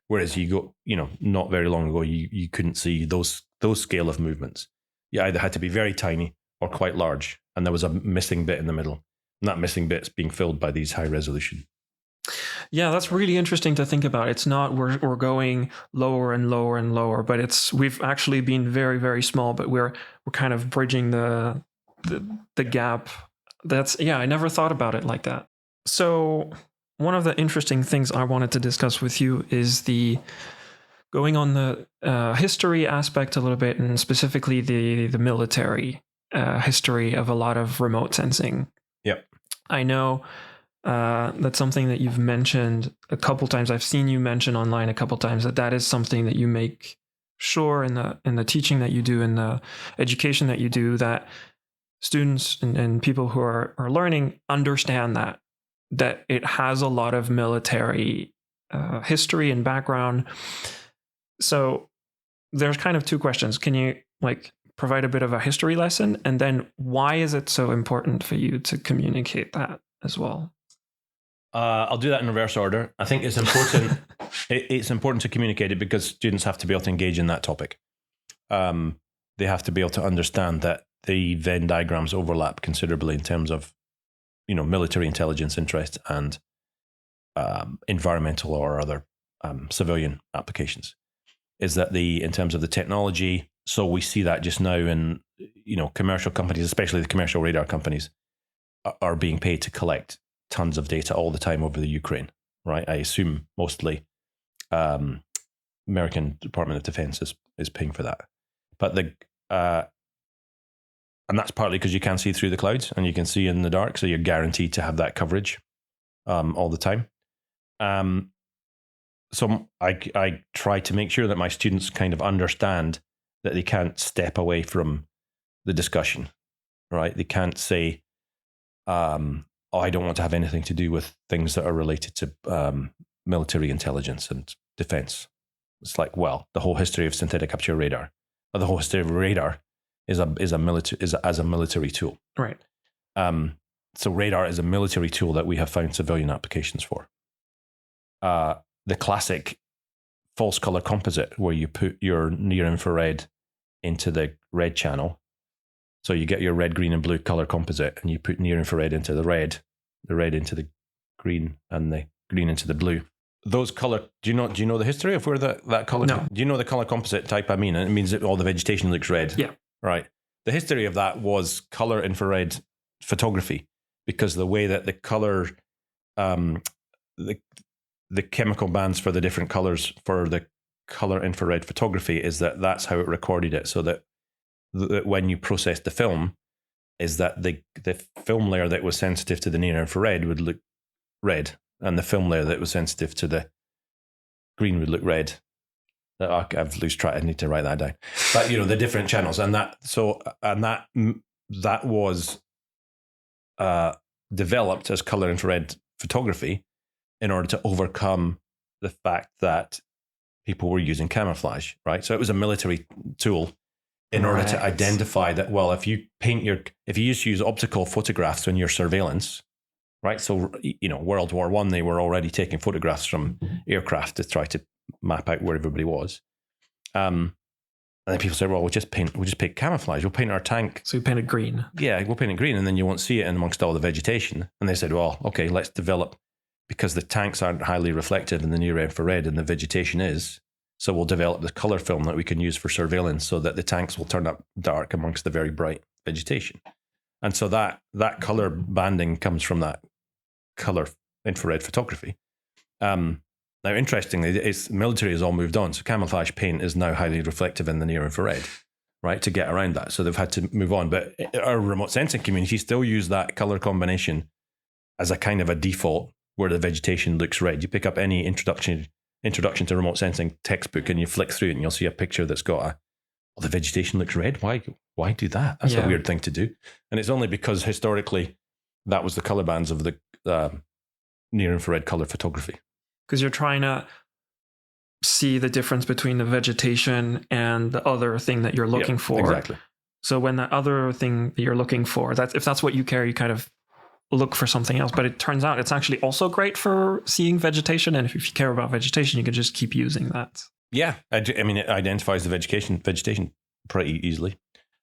Whereas you go, not very long ago, you couldn't see those scale of movements. You either had to be very tiny or quite large, and there was a missing bit in the middle. And that missing bit's being filled by these high resolution. Yeah, that's really interesting to think about. It's not we're going lower and lower and lower, but we've actually been very, very small, but we're kind of bridging the gap. I never thought about it like that. So one of the interesting things I wanted to discuss with you is going on the history aspect a little bit, and specifically the military history of a lot of remote sensing. Yep. I know that's something that you've mentioned a couple times. I've seen you mention online a couple times that is something that you make sure in the teaching that you do, in the education that you do, that students and people who are learning understand that it has a lot of military history and background. So there's kind of two questions. Can you provide a bit of a history lesson? And then why is it so important for you to communicate that as well? I'll do that in reverse order. I think it's important. It's important to communicate it because students have to be able to engage in that topic. They have to be able to understand that the Venn diagrams overlap considerably in terms of, military intelligence interest and environmental or other civilian applications. Is that in terms of the technology? So we see that just now in, commercial companies, especially the commercial radar companies, are being paid to collect tons of data all the time over the Ukraine, right? I assume mostly American Department of Defense is paying for that. But and that's partly because you can see through the clouds and you can see in the dark, so you're guaranteed to have that coverage all the time. So I try to make sure that my students kind of understand that they can't step away from the discussion, right? They can't say, I don't want to have anything to do with things that are related to military intelligence and defense. It's like, well, the whole history of synthetic aperture radar, or the whole history of radar is as a military tool. Right. So radar is a military tool that we have found civilian applications for. The classic false color composite, where you put your near infrared into the red channel. So you get your red, green, and blue color composite, and you put near infrared into the red into the green, and the green into the blue. Those color. Do you know the history of where that color? No. Do you know the color composite type? I mean, it means that all the vegetation looks red. Yeah. Right. The history of that was color infrared photography, because the way that the color, the chemical bands for the different colors for the color infrared photography is that's how it recorded it, so that when you process the film, is that the film layer that was sensitive to the near infrared would look red, and the film layer that was sensitive to the green would look red. I've lost track. I need to write that down. But the different channels, and that was developed as color infrared photography in order to overcome the fact that people were using camouflage, right? So it was a military tool in order to identify that, well, if you used to use optical photographs in your surveillance, right? So, World War I, they were already taking photographs from aircraft to try to map out where everybody was. And then people said, well, we'll just paint camouflage. We'll paint our tank. So you painted green. Yeah, we'll paint it green, and then you won't see it in amongst all the vegetation. And they said, well, okay, let's develop, because the tanks aren't highly reflective in the near infrared and the vegetation is. So we'll develop the color film that we can use for surveillance, so that the tanks will turn up dark amongst the very bright vegetation. And so that color banding comes from that color infrared photography. Now, interestingly, military has all moved on. So camouflage paint is now highly reflective in the near infrared, right, to get around that. So they've had to move on. But our remote sensing community still use that color combination as a kind of a default, where the vegetation looks red. You pick up any introduction to remote sensing textbook and you flick through it, and you'll see a picture that's got the vegetation looks red. Why do that? That's a weird thing to do. And it's only because historically that was the color bands of the near infrared color photography. Because you're trying to see the difference between the vegetation and the other thing that you're looking for. Exactly. So when that other thing that you're looking for, if that's what you care, you kind of look for something else. But it turns out it's actually also great for seeing vegetation. And if you care about vegetation, you can just keep using that. Yeah. I mean, it identifies the vegetation pretty easily.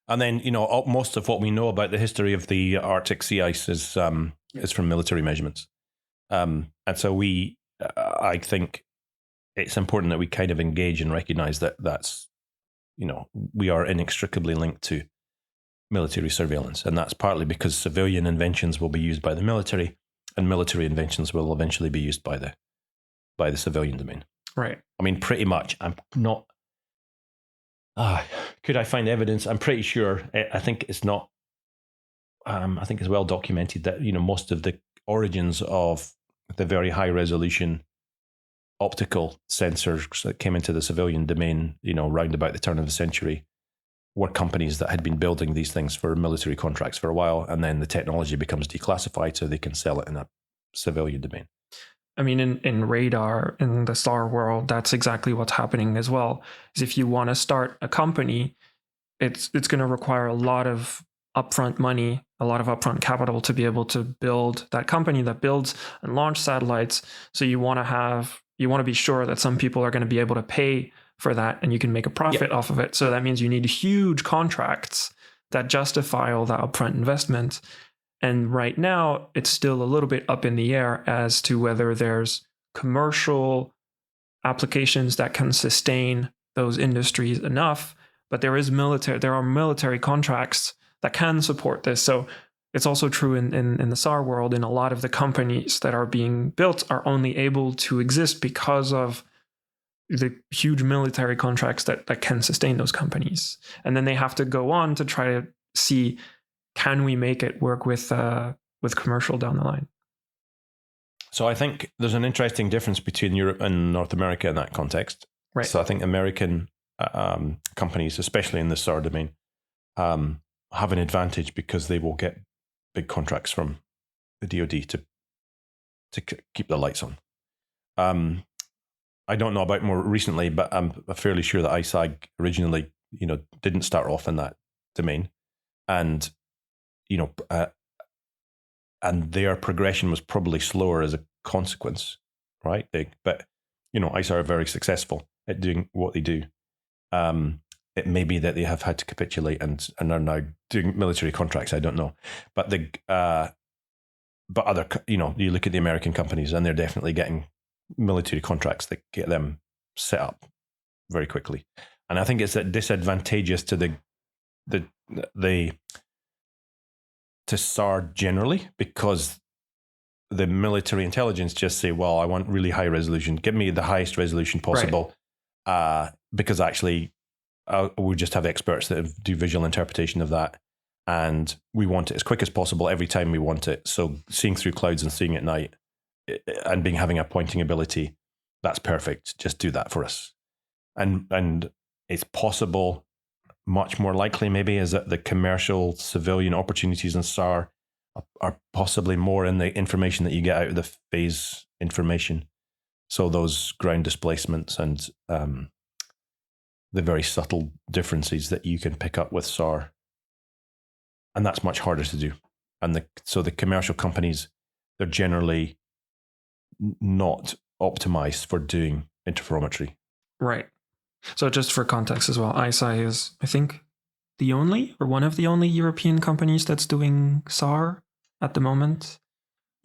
And then, most of what we know about the history of the Arctic sea ice is from military measurements. And so I think it's important that we kind of engage and recognize that that's, we are inextricably linked to military surveillance. And that's partly because civilian inventions will be used by the military, and military inventions will eventually be used by the civilian domain. Right. I mean, pretty much. I'm not... could I find evidence? I'm pretty sure. I think it's not. I think it's well documented that most of the origins of the very high resolution optical sensors that came into the civilian domain, round about the turn of the century, were companies that had been building these things for military contracts for a while, and then the technology becomes declassified so they can sell it in a civilian domain. I mean, in radar, in the SAR world, that's exactly what's happening as well. Is if you want to start a company, it's going to require a lot of upfront money, a lot of upfront capital to be able to build that company that builds and launch satellites. So you want to be sure that some people are going to be able to pay for that, and you can make a profit off of it. So that means you need huge contracts that justify all that upfront investment. And right now, it's still a little bit up in the air as to whether there's commercial applications that can sustain those industries enough. But there are military contracts that can support this. So it's also true in the SAR world. In a lot of the companies that are being built are only able to exist because of the huge military contracts that can sustain those companies. And then they have to go on to try to see, can we make it work with commercial down the line? So I think there's an interesting difference between Europe and North America in that context. Right. So I think American companies, especially in the SAR domain, have an advantage because they will get big contracts from the DoD to keep the lights on. I don't know about more recently, but I'm fairly sure that ISAG originally, didn't start off in that domain, and and their progression was probably slower as a consequence, right? But ISAG are very successful at doing what they do. It may be that they have had to capitulate and are now doing military contracts. I don't know, but but other, you look at the American companies and they're definitely getting military contracts that get them set up very quickly. And I think it's disadvantageous to to SAR generally, because the military intelligence just say, well, I want really high resolution. Give me the highest resolution possible. Right. Because actually we just have experts that do visual interpretation of that. And we want it as quick as possible every time we want it. So seeing through clouds and seeing at night and having a pointing ability, that's perfect. Just do that for us. And it's possible, much more likely maybe, is that the commercial civilian opportunities in SAR are possibly more in the information that you get out of the phase information. So those ground displacements and the very subtle differences that you can pick up with SAR. And that's much harder to do. And so the commercial companies, they're generally not optimized for doing interferometry. Right. So just for context as well, ISAI is, I think, the only or one of the only European companies that's doing SAR at the moment.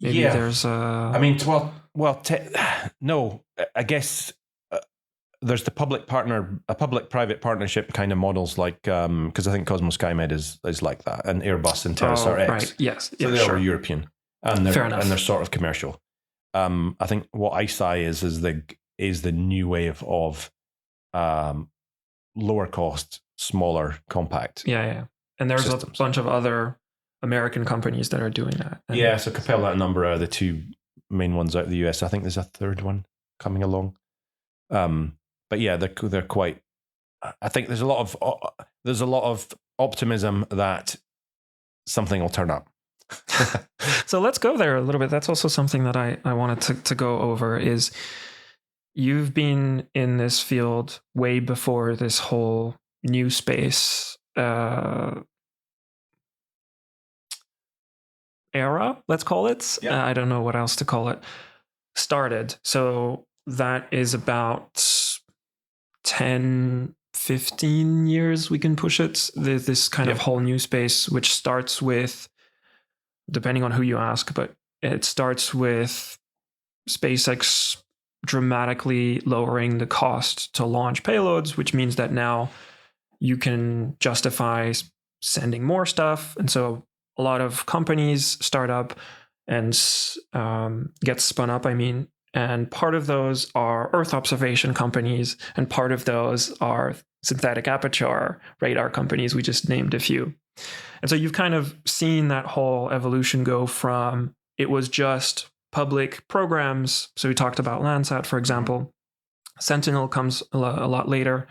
Maybe there's I mean, no, I guess there's the public-private partnership kind of models, like, because I think Cosmos SkyMed is like that, and Airbus and TerraSAR X. Right. Yes. So they're sure. European, and they're sort of commercial. I think what ISAI is the new wave of lower cost, smaller, compact. Yeah. And there's systems. A bunch of other American companies that are doing that. And so Capella and Umbra are the two main ones out of the US. I think there's a third one coming along. But yeah, they're quite. I think there's a lot of optimism that something will turn up. So let's go there a little bit. That's also something that I wanted to go over. Is you've been in this field way before this whole new space era, let's call it. Yeah. I don't know what else to call it, started. So that is about 10, 15 years we can push it. This kind of whole new space, which starts with, depending on who you ask, but it starts with SpaceX dramatically lowering the cost to launch payloads, which means that now you can justify sending more stuff. And so a lot of companies start up and get spun up, and part of those are Earth observation companies, and part of those are synthetic aperture radar companies. We just named a few. And so you've kind of seen that whole evolution go from, it was just public programs. So we talked about Landsat, for example. Sentinel comes a lot later,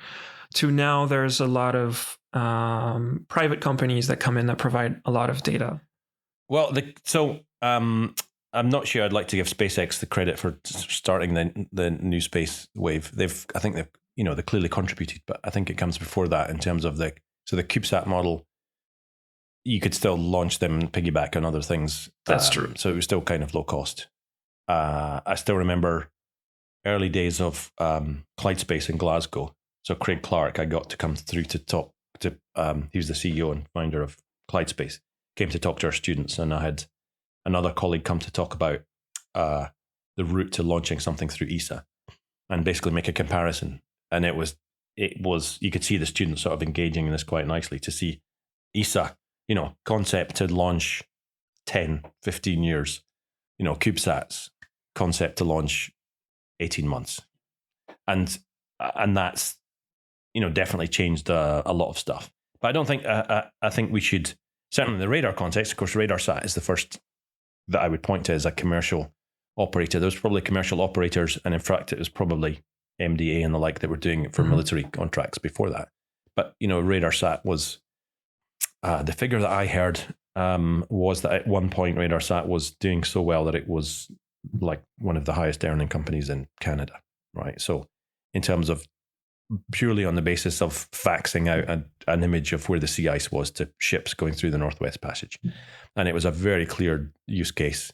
to now there's a lot of private companies that come in that provide a lot of data. Well, I'm not sure I'd like to give SpaceX the credit for starting the new space wave. I think they've clearly contributed, but I think it comes before that in terms of the CubeSat model. You could still launch them and piggyback on other things. That's true. So it was still kind of low cost. I still remember early days of Clyde Space in Glasgow. So Craig Clark, I got to come through to talk to, he was the CEO and founder of Clyde Space, came to talk to our students, and I had another colleague come to talk about the route to launching something through ESA and basically make a comparison. And it was, you could see the students sort of engaging in this quite nicely to see ESA, concept to launch 10, 15 years, CubeSats, concept to launch 18 months. And that's, definitely changed a lot of stuff. But I don't think, I think we should, certainly in the radar context, of course, RadarSat is the first that I would point to as a commercial operator. There was probably commercial operators, and in fact, it was probably MDA and the like that were doing it for military contracts before that. But, RadarSat was, the figure that I heard was that at one point RadarSat was doing so well that it was like one of the highest earning companies in Canada, right? So in terms of purely on the basis of faxing out an image of where the sea ice was to ships going through the Northwest Passage. And it was a very clear use case,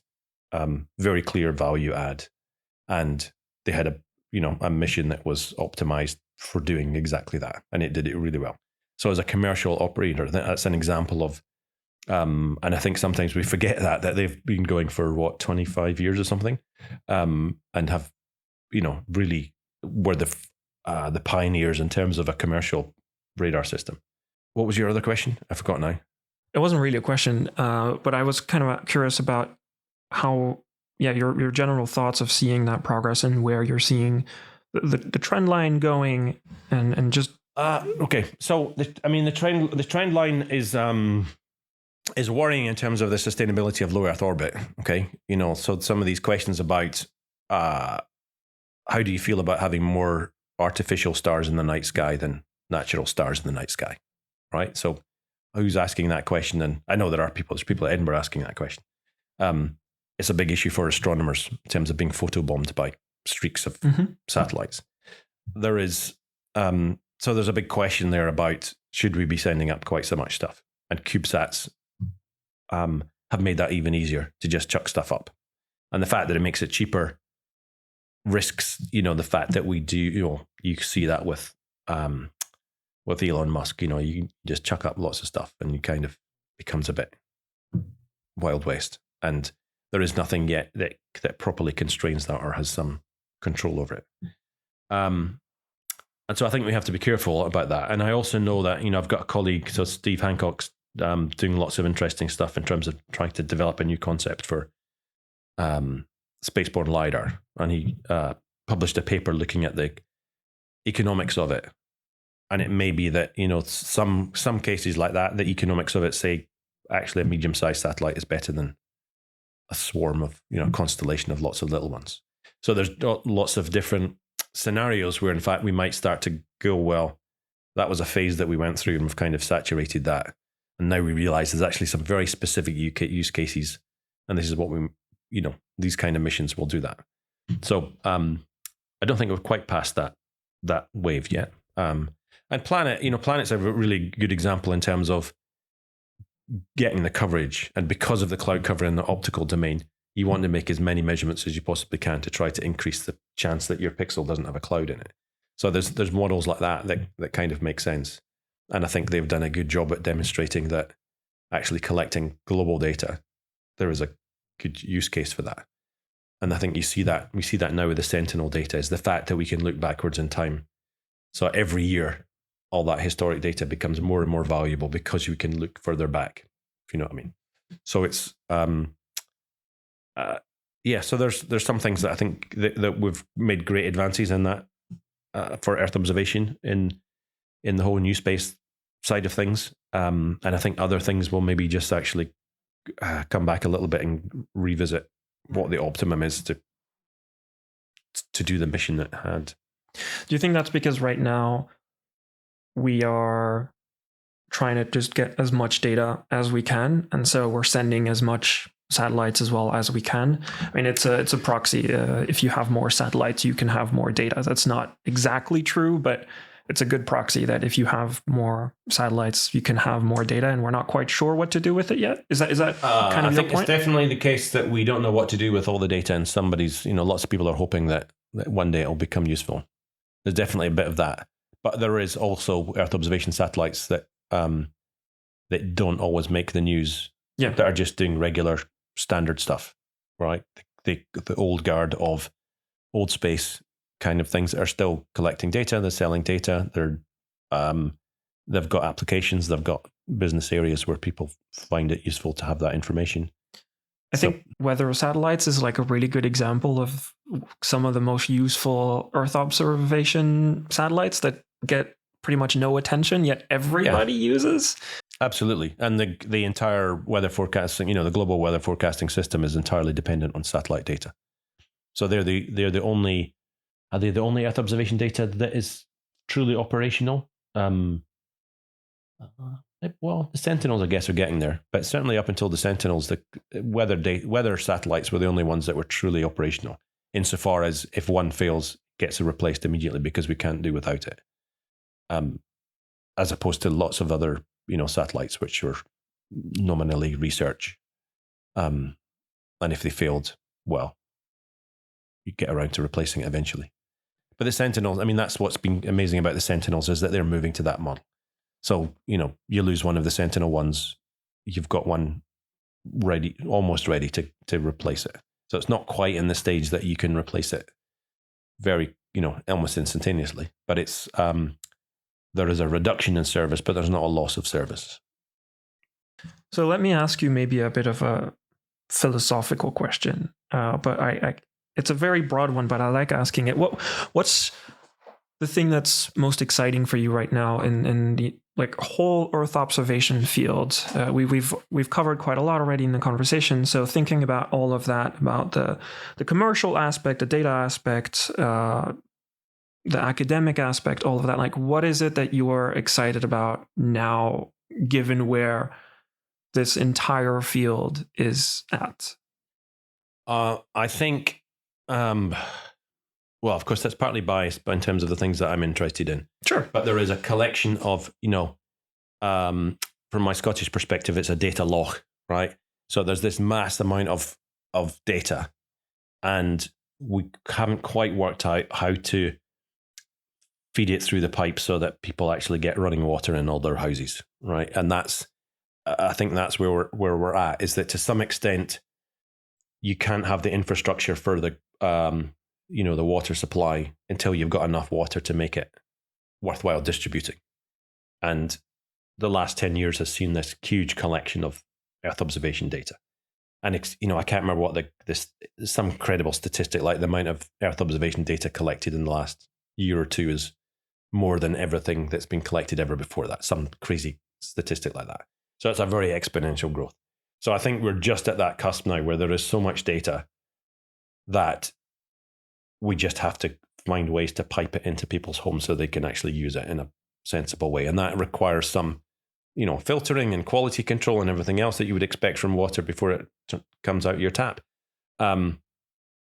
very clear value add. And they had a mission that was optimized for doing exactly that. And it did it really well. So as a commercial operator, that's an example of, and I think sometimes we forget that they've been going for 25 years or something, and have, really were the pioneers in terms of a commercial radar system. What was your other question? I forgot now. It wasn't really a question, but I was kind of curious about how, your general thoughts of seeing that progress and where you're seeing the trend line going, and just. Okay, so the trend line is worrying in terms of the sustainability of low Earth orbit. Okay, so some of these questions about how do you feel about having more artificial stars in the night sky than natural stars in the night sky, right? So who's asking that question? And I know there's people at Edinburgh asking that question. It's a big issue for astronomers in terms of being photobombed by streaks of satellites. There is, so there's a big question there about, should we be sending up quite so much stuff? And CubeSats have made that even easier to just chuck stuff up. And the fact that it makes it cheaper risks, the fact that we do, you see that with Elon Musk, you just chuck up lots of stuff and you kind of becomes a bit Wild West. And there is nothing yet that properly constrains that or has some control over it. And so I think we have to be careful about that. And I also know that, I've got a colleague, so Steve Hancock's doing lots of interesting stuff in terms of trying to develop a new concept for spaceborne LiDAR. And he published a paper looking at the economics of it. And it may be that, some cases like that, the economics of it say actually a medium-sized satellite is better than a swarm of, constellation of lots of little ones. So there's lots of different scenarios where in fact we might start to go, well, that was a phase that we went through and we've kind of saturated that. And now we realize there's actually some very specific use cases. And this is what these kind of missions will do that. So I don't think we've quite passed that wave yet. And Planet's a really good example in terms of getting the coverage, and because of the cloud cover in the optical domain, you want to make as many measurements as you possibly can to try to increase the chance that your pixel doesn't have a cloud in it. So there's models like that kind of make sense. And I think they've done a good job at demonstrating that actually collecting global data, there is a good use case for that. And I think we see that now with the Sentinel data, is the fact that we can look backwards in time. So every year, all that historic data becomes more and more valuable because you can look further back, if you know what I mean. So it's so there's some things that I think that we've made great advances in that for Earth observation in the whole new space side of things, and I think other things will maybe just actually come back a little bit and revisit what the optimum is to do the mission it had. Do you think that's because right now we are trying to just get as much data as we can, and so we're sending as much satellites as well as we can? I mean, it's a proxy. If you have more satellites, you can have more data. That's not exactly true, but it's a good proxy that if you have more satellites, you can have more data, and we're not quite sure what to do with it yet. Is that kind of your point? I think it's definitely the case that we don't know what to do with all the data, and lots of people are hoping that one day it'll become useful. There's definitely a bit of that, but there is also Earth observation satellites that don't always make the news. Yeah. That are just doing regular standard stuff, right? The old guard of old space kind of things that are still collecting data. They're selling data. They've got applications. They've got business areas where people find it useful to have that information. I think weather satellites is like a really good example of some of the most useful Earth observation satellites that get pretty much no attention, yet everybody uses. Absolutely. And the entire weather forecasting, the global weather forecasting system is entirely dependent on satellite data. So are they the only Earth observation data that is truly operational? Well, the Sentinels, I guess, are getting there, but certainly up until the Sentinels, the weather satellites were the only ones that were truly operational, insofar as if one fails, gets replaced immediately because we can't do without it. As opposed to lots of other, satellites which were nominally research, and if they failed, well, you get around to replacing it eventually. But the Sentinels, I mean, that's what's been amazing about the Sentinels, is that they're moving to that model. So, you lose one of the Sentinel ones, you've got one ready, almost ready to replace it. So it's not quite in the stage that you can replace it very, almost instantaneously. But it's there is a reduction in service, but there's not a loss of service. So let me ask you maybe a bit of a philosophical question, but it's a very broad one, but I like asking it. What's the thing that's most exciting for you right now in the whole Earth observation field? We've covered quite a lot already in the conversation. So thinking about all of that, about the commercial aspect, the data aspect, the academic aspect, all of that, what is it that you are excited about now, given where this entire field is at? I think, well, of course, that's partly biased in terms of the things that I'm interested in. Sure. But there is a collection of, from my Scottish perspective, it's a data loch, right? So there's this mass amount of data, and we haven't quite worked out how to feed it through the pipe so that people actually get running water in all their houses, right? And I think that's where we're at, is that to some extent, you can't have the infrastructure for the the water supply until you've got enough water to make it worthwhile distributing. And the last 10 years has seen this huge collection of Earth observation data. And I can't remember what some credible statistic, like the amount of Earth observation data collected in the last year or two is more than everything that's been collected ever before that. Some crazy statistic like that. So it's a very exponential growth. So I think we're just at that cusp now where there is so much data that we just have to find ways to pipe it into people's homes so they can actually use it in a sensible way. And that requires some, filtering and quality control and everything else that you would expect from water before it comes out your tap. And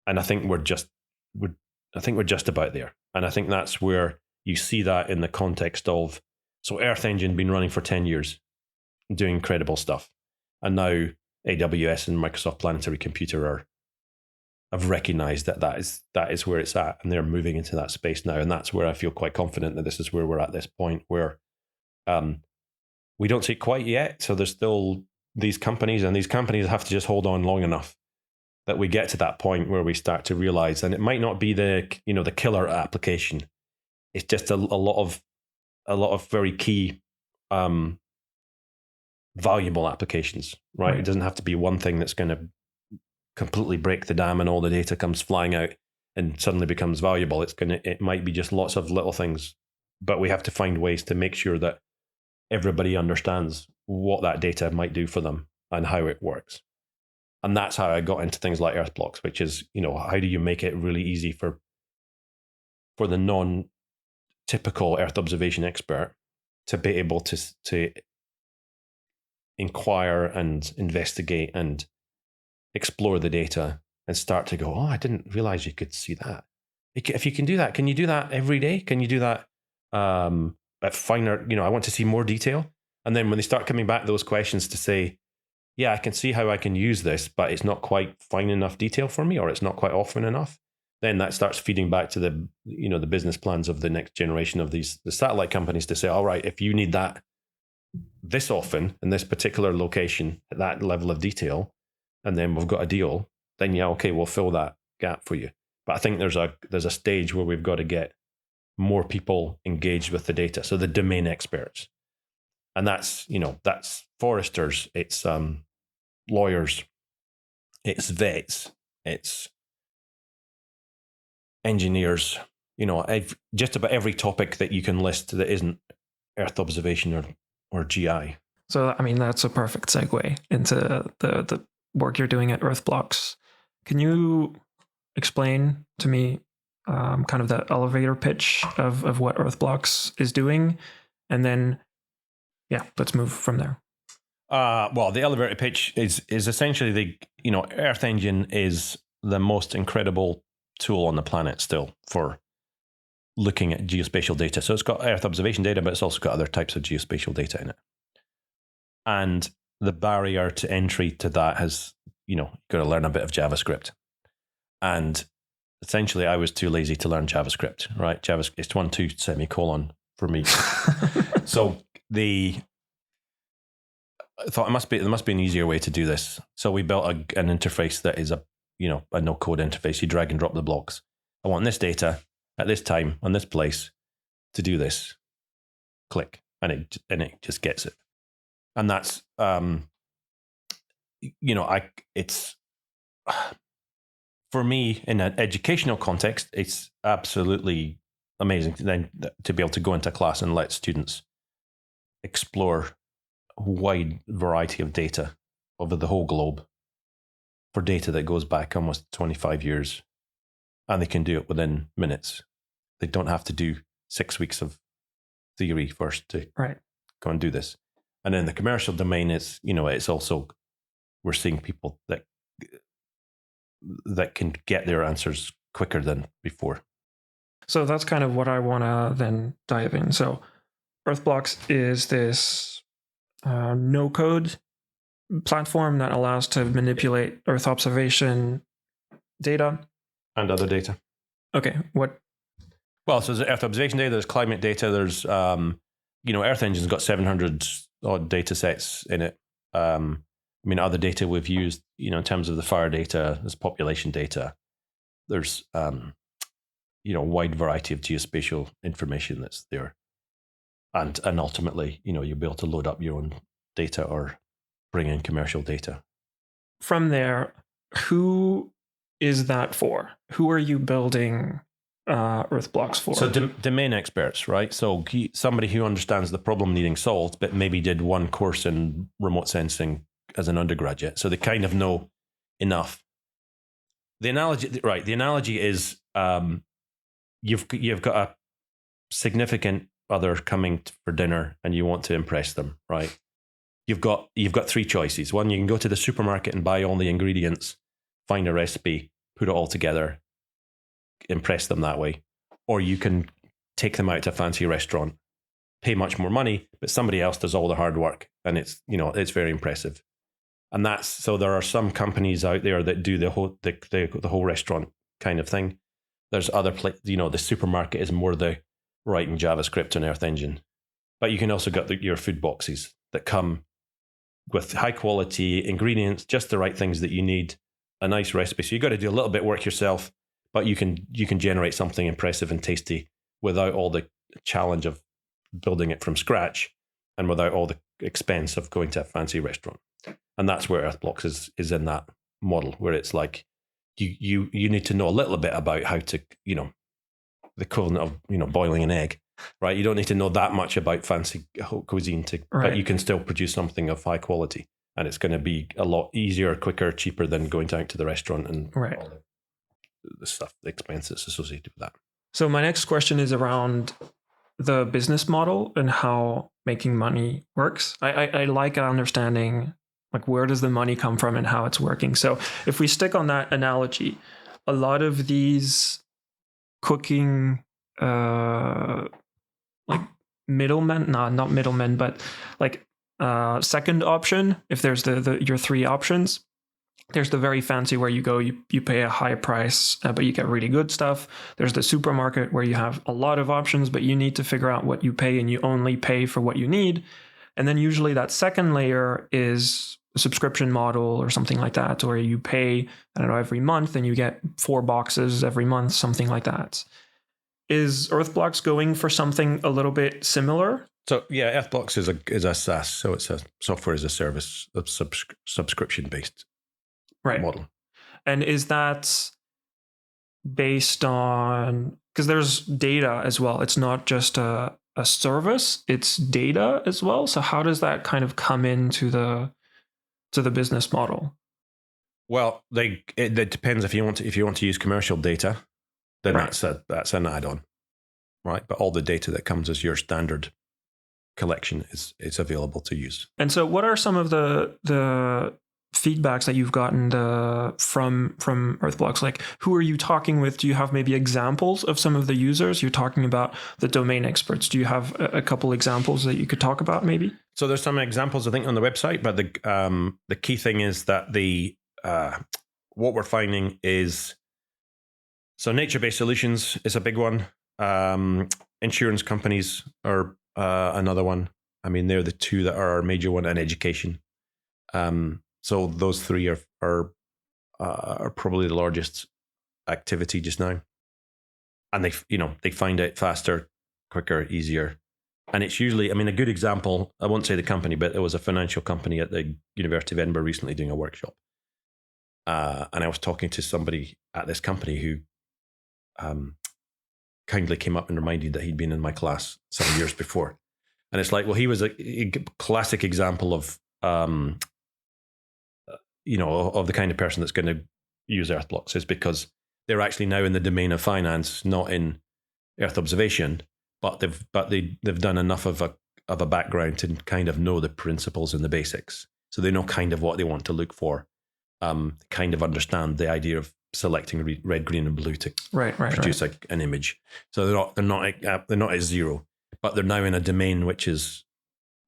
I think we're just about there. And I think that's where you see that in the context of, so Earth Engine been running for 10 years. doing incredible stuff. And now AWS and Microsoft Planetary Computer have recognized that is where it's at, and they're moving into that space now. And that's where I feel quite confident that this is where we're at this point where we don't see it quite yet. So there's still these companies, and these companies have to just hold on long enough that we get to that point where we start to realize, and it might not be the killer application. It's just a lot of very key valuable applications, right? It doesn't have to be one thing that's going to completely break the dam and all the data comes flying out and suddenly becomes valuable. It might be just lots of little things, but we have to find ways to make sure that everybody understands what that data might do for them and how it works. And that's how I got into things like Earthblox, which is, how do you make it really easy for the non-typical Earth observation expert to be able to inquire and investigate and explore the data and start to go, oh, I didn't realize you could see that. If you can do that, can you do that every day? Can you do that at finer, I want to see more detail. And then when they start coming back those questions to say, yeah, I can see how I can use this, but it's not quite fine enough detail for me, or it's not quite often enough, then that starts feeding back to the business plans of the next generation of the satellite companies to say, all right, if you need that this often in this particular location at that level of detail, and then we've got a deal, then yeah, okay, we'll fill that gap for you. But I think there's a stage where we've got to get more people engaged with the data. So the domain experts. And that's foresters, it's lawyers, it's vets, it's engineers, just about every topic that you can list that isn't Earth observation or GI. So, that's a perfect segue into the work you're doing at Earthblox. Can you explain to me kind of the elevator pitch of what Earthblox is doing? And then, yeah, let's move from there. Well, the elevator pitch is essentially Earth Engine is the most incredible tool on the planet still for looking at geospatial data. So it's got Earth observation data, but it's also got other types of geospatial data in it. And the barrier to entry to that has, you've got to learn a bit of JavaScript. And essentially, I was too lazy to learn JavaScript, right? JavaScript, it's 1-2 semicolon for me. So I thought there must be an easier way to do this. So we built an interface that is a no-code interface. You drag and drop the blocks. I want this data at this time on this place to do this. Click, and it just gets it. And that's it's for me in an educational context, it's absolutely amazing to be able to go into class and let students explore a wide variety of data over the whole globe for data that goes back almost 25 years, and they can do it within minutes. They don't have to do 6 weeks of theory first to go and do this. And in the commercial domain, it's also, we're seeing people that can get their answers quicker than before. So that's kind of what I want to then dive in. So Earthblox is this no-code platform that allows to manipulate Earth observation data. And other data. Okay, what? Well, so there's Earth observation data, there's climate data, there's, Earth Engine's got 700 odd data sets in it. Other data we've used, in terms of the fire data, there's population data. There's, a wide variety of geospatial information that's there. And ultimately, you'll be able to load up your own data or bring in commercial data. From there, who is that for? Who are you building Earthblox for? So domain experts, right? So somebody who understands the problem needing solved, but maybe did one course in remote sensing as an undergraduate. So they kind of know enough. The analogy is you've got a significant other coming for dinner and you want to impress them, right? You've got 3 choices. One, you can go to the supermarket and buy all the ingredients, find a recipe, put it all together, impress them that way. Or you can take them out to a fancy restaurant pay much more money, but somebody else does all the hard work, and it's very impressive. And so there are some companies out there that do the whole restaurant kind of thing. There's other the supermarket is more the writing JavaScript and Earth Engine, but you can also get your food boxes that come with high quality ingredients, just the right things that you need, a nice recipe. So you got to do a little bit of work yourself, but you can generate something impressive and tasty without all the challenge of building it from scratch and without all the expense of going to a fancy restaurant. And that's where Earthblox is in that model, where it's like you need to know a little bit about how to, the equivalent of, boiling an egg, right? You don't need to know that much about fancy cuisine but you can still produce something of high quality, and it's going to be a lot easier, quicker, cheaper than going down to the restaurant and all the stuff, the expenses associated with that. So my next question is around the business model and how making money works. I like understanding, like, where does the money come from and how it's working. So if we stick on that analogy, a lot of these cooking like middlemen, not middlemen, but like second option, if there's your three options, there's the very fancy where you go, you pay a high price, but you get really good stuff. There's the supermarket where you have a lot of options, but you need to figure out what you pay, and you only pay for what you need. And then usually that second layer is a subscription model or something like that, where you pay, I don't know, every month and you get 4 boxes every month, something like that. Is Earthblox going for something a little bit similar? So yeah, Earthblox is a SaaS, so it's a software as a service, a subscription based model. And is that based on, because there's data as well, it's not just a service, it's data as well. So how does that kind of come into the business model? Well, it depends. If you want to use commercial data, then that's an add-on, right? But all the data that comes as your standard collection is available to use. And so what are some of the feedbacks that you've gotten from Earthblox? Like, who are you talking with? Do you have maybe examples of some of the users? You're talking about the domain experts. Do you have a couple examples that you could talk about maybe? So there's some examples, I think, on the website, but the key thing is that what we're finding is, so nature-based solutions is a big one. Insurance companies are another one. I mean, they're the two that are our major one, and education. So those three are probably the largest activity just now, and they find it faster, quicker, easier, and it's usually, I mean, a good example. I won't say the company, but there was a financial company at the University of Edinburgh recently doing a workshop, and I was talking to somebody at this company who kindly came up and reminded that he'd been in my class some years before, and it's like, well, he was a classic example of of the kind of person that's going to use Earthblox, is because they're actually now in the domain of finance, not in Earth observation, but they've done enough of a background to kind of know the principles and the basics. So they know kind of what they want to look for, kind of understand the idea of selecting red, green, and blue to produce an image. So they're not at zero, but they're now in a domain which is,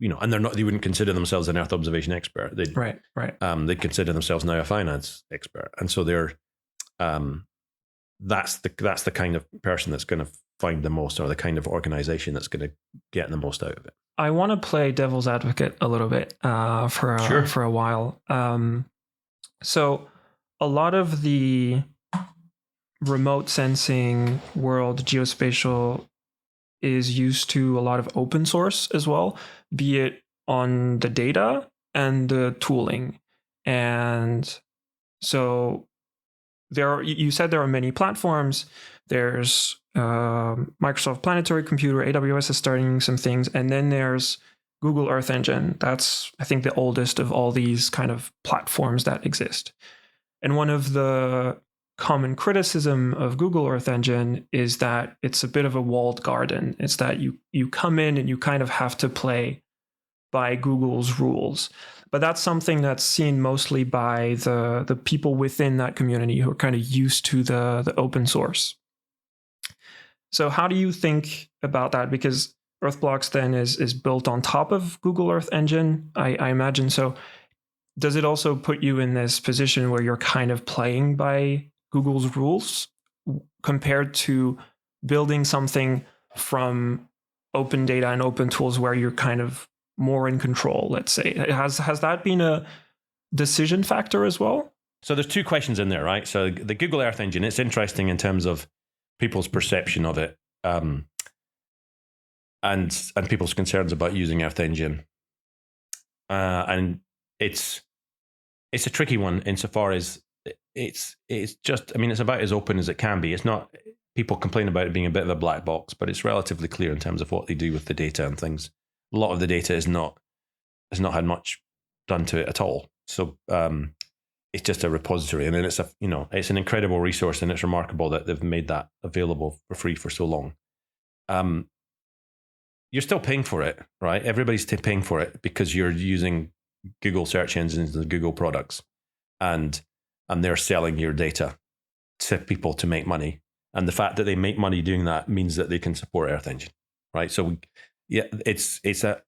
and they wouldn't consider themselves an Earth observation expert. They'd consider themselves now a finance expert. And so they're, that's the kind of person that's going to find the most, or the kind of organization that's going to get the most out of it. I want to play devil's advocate a little bit for a while. So a lot of the remote sensing world, geospatial, is used to a lot of open source as well, be it on the data and the tooling. And so you said there are many platforms. There's Microsoft Planetary Computer, AWS is starting some things, and then there's Google Earth Engine. That's, I think, the oldest of all these kind of platforms that exist. And one of the common criticism of Google Earth Engine is that it's a bit of a walled garden. It's that you come in and you kind of have to play by Google's rules. But that's something that's seen mostly by the people within that community who are kind of used to the open source. So how do you think about that? Because Earthblox then is built on top of Google Earth Engine, I imagine. So does it also put you in this position where you're kind of playing by Google's rules compared to building something from open data and open tools where you're kind of more in control, let's say? Has that been a decision factor as well? So there's two questions in there, right? So the Google Earth Engine, it's interesting in terms of people's perception of it, and people's concerns about using Earth Engine. And it's a tricky one insofar as it's just, I mean, it's about as open as it can be. It's not, people complain about it being a bit of a black box, but it's relatively clear in terms of what they do with the data and things. A lot of the data has not had much done to it at all. So it's just a repository, and then it's it's an incredible resource, and it's remarkable that they've made that available for free for so long. You're still paying for it, right? Everybody's paying for it because you're using Google search engines and Google products, and they're selling your data to people to make money. And the fact that they make money doing that means that they can support Earth Engine, right? So yeah, it's a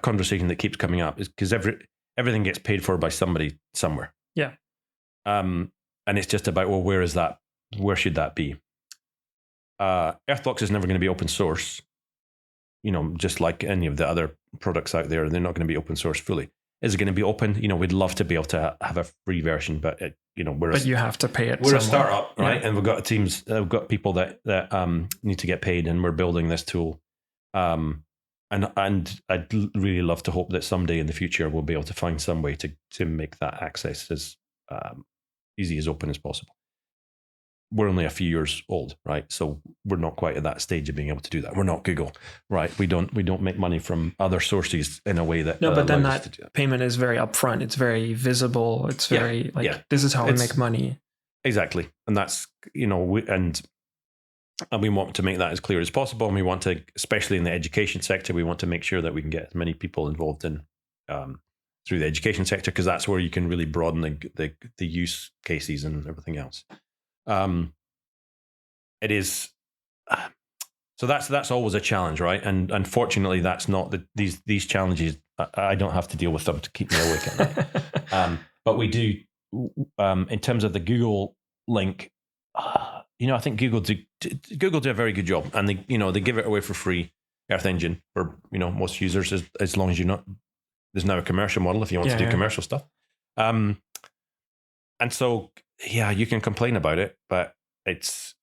conversation that keeps coming up, is because everything gets paid for by somebody somewhere. Yeah. And it's just about, well, where is that? Where should that be? Earthblox is never going to be open source. Just like any of the other products out there, they're not going to be open source fully. Is it going to be open? We'd love to be able to have a free version, but you have to pay it. We're a startup, right? Yeah. And we've got teams, we've got people that need to get paid, and we're building this tool. And I'd really love to hope that someday in the future we'll be able to find some way to make that access as easy, as open as possible. We're only a few years old, right? So we're not quite at that stage of being able to do that. We're not Google, right? We don't make money from other sources in a way that but then that payment is very upfront. It's very visible. It's very this is how we make money. Exactly, and that's and we want to make that as clear as possible. And we want to, especially in the education sector, we want to make sure that we can get as many people involved in through the education sector, because that's where you can really broaden the use cases and everything else. It is so that's always a challenge, right? And unfortunately, that's not these challenges. I don't have to deal with them to keep me awake at night. But we do, in terms of the Google link. I think Google do a very good job, and they give it away for free, Earth Engine, for most users, as long as you're not. There's now a commercial model if you want to do commercial stuff. And so, you can complain about it, but it's,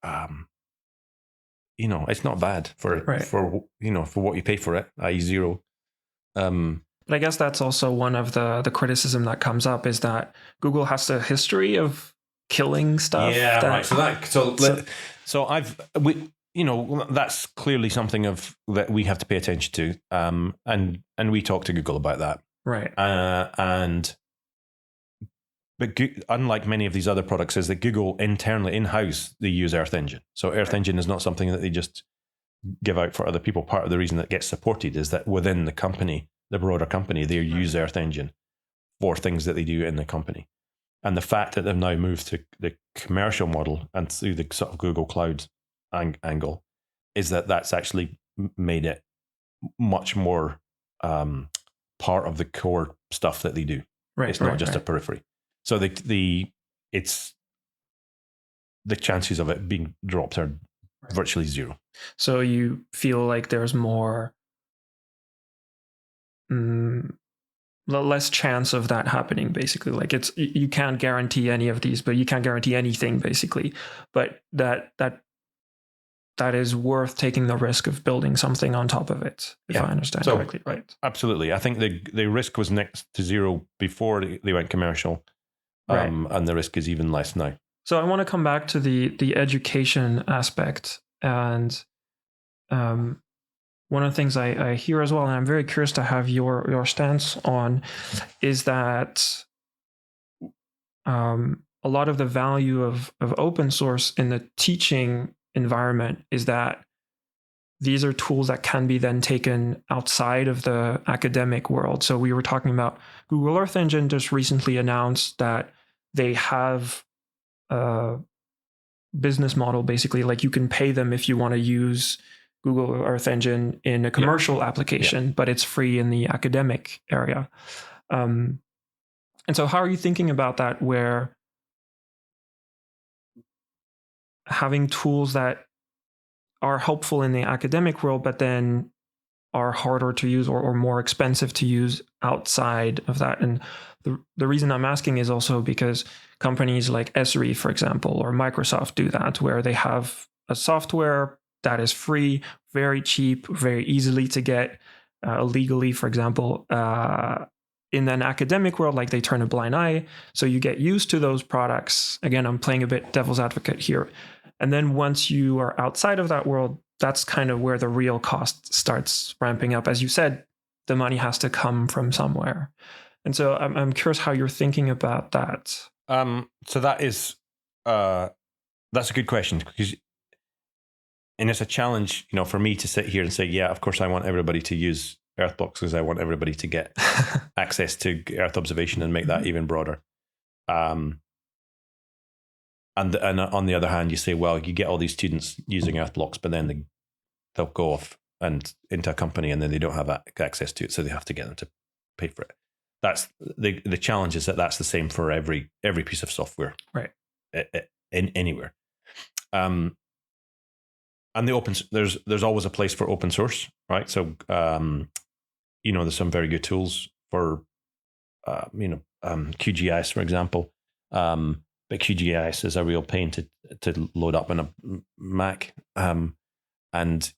it's not bad for what you pay for it, i.e. zero. But I guess that's also one of the criticism that comes up, is that Google has a history of killing stuff. Yeah, right. That's clearly something that we have to pay attention to. And we talk to Google about that. Right. But unlike many of these other products, is that Google internally, in-house, they use Earth Engine. So Earth Engine is not something that they just give out for other people. Part of the reason that gets supported is that within the company, the broader company, they use Earth Engine for things that they do in the company. And the fact that they've now moved to the commercial model and through the sort of Google Cloud angle is that that's actually made it much more part of the core stuff that they do. Right, it's not just a periphery. So the chances of it being dropped are virtually zero. So you feel like there's more less chance of that happening, basically. Like you can't guarantee any of these, but you can't guarantee anything, basically. But that is worth taking the risk of building something on top of it, if I understand correctly, right? Absolutely. I think the risk was next to zero before they went commercial, and the risk is even less now. So I want to come back to the education aspect, and one of the things I hear as well, and I'm very curious to have your stance on, is that a lot of the value of open source in the teaching environment is that these are tools that can be then taken outside of the academic world. So we were talking about Google Earth Engine just recently announced that they have a business model, basically, like you can pay them if you want to use Google Earth Engine in a commercial application, but it's free in the academic area. And so how are you thinking about that, where having tools that are helpful in the academic world, but then are harder to use or more expensive to use outside of that? And the reason I'm asking is also because companies like Esri, for example, or Microsoft do that, where they have a software that is free, very cheap, very easily to get legally, for example. In an academic world, like, they turn a blind eye. So you get used to those products. Again, I'm playing a bit devil's advocate here. And then once you are outside of that world, that's kind of where the real cost starts ramping up. As you said, the money has to come from somewhere. And so I'm curious how you're thinking about that. So that is, that's a good question, because, and it's a challenge, for me to sit here and say, yeah, of course I want everybody to use Earthblox because I want everybody to get access to Earth observation and make that even broader. And on the other hand, you say, well, you get all these students using Earthblox, but then they'll go off and into a company and then they don't have access to it, so they have to get them to pay for it. That's the challenge, is that that's the same for every piece of software, right? In anywhere. And there's always a place for open source, right? So there's some very good tools for QGIS, for example. But QGIS is a real pain to load up on a Mac. And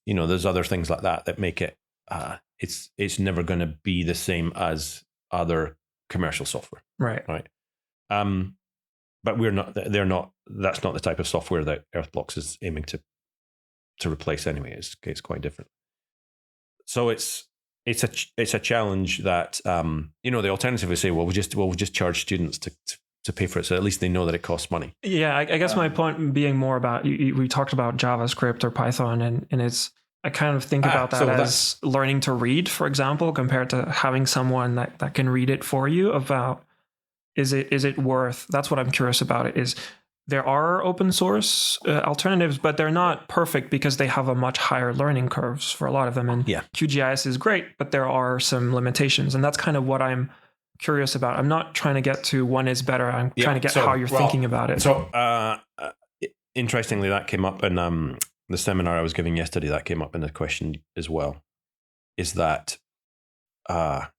there's other things like that make it it's never going to be the same as other commercial software, right? But that's not the type of software that Earthblox is aiming to replace anyway. It's quite different. So it's a challenge that the alternative is say, well, we'll just charge students to pay for it, so at least they know that it costs money. Yeah, I guess my point being more about, we talked about JavaScript or Python, and it's, I kind of think about that as learning to read, for example, compared to having someone that can read it for you. About is it worth? That's what I'm curious about. It is, there are open source alternatives, but they're not perfect because they have a much higher learning curves for a lot of them. And QGIS is great, but there are some limitations, and that's kind of what I'm curious about. I'm not trying to get to one is better. I'm trying to get how you're thinking about it. So interestingly, that came up in the seminar I was giving yesterday. That came up in the question as well. Is that I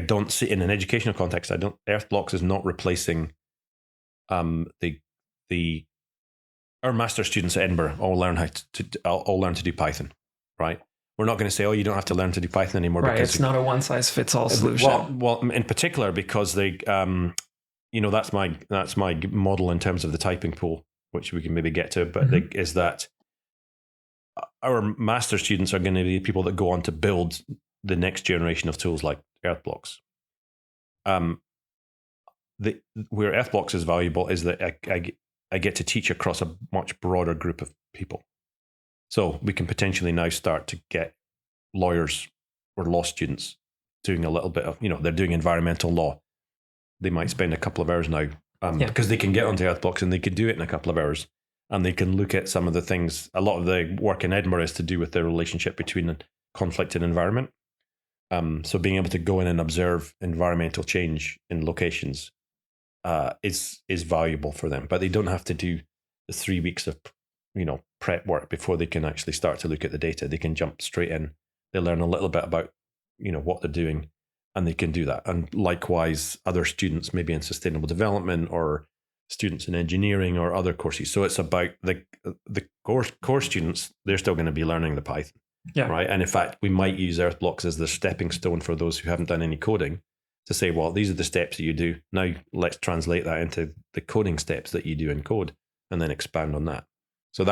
don't see, in an educational context, Earthblox is not replacing our master students at Edinburgh all learn to do Python, right? We're not going to say, oh, you don't have to learn to do Python anymore. Right, because it's not a one-size-fits-all solution. Well, in particular, because they, that's my model in terms of the typing pool, which we can maybe get to. But is that our master students are going to be people that go on to build the next generation of tools like Earthblox. Where Earthblox is valuable is that I get to teach across a much broader group of people. So we can potentially now start to get lawyers or law students doing a little bit of, they're doing environmental law. They might spend a couple of hours now because they can get onto Earthblox and they can do it in a couple of hours, and they can look at some of the things. A lot of the work in Edinburgh is to do with the relationship between conflict and environment. So being able to go in and observe environmental change in locations is valuable for them, but they don't have to do the 3 weeks of prep work before they can actually start to look at the data. They can jump straight in. They learn a little bit about what they're doing, and they can do that. And likewise, other students maybe in sustainable development or students in engineering or other courses. So it's about the core students. They're still going to be learning the Python, right? And in fact, we might use Earthblox as the stepping stone for those who haven't done any coding to say, well, these are the steps that you do. Now let's translate that into the coding steps that you do in code, and then expand on that. So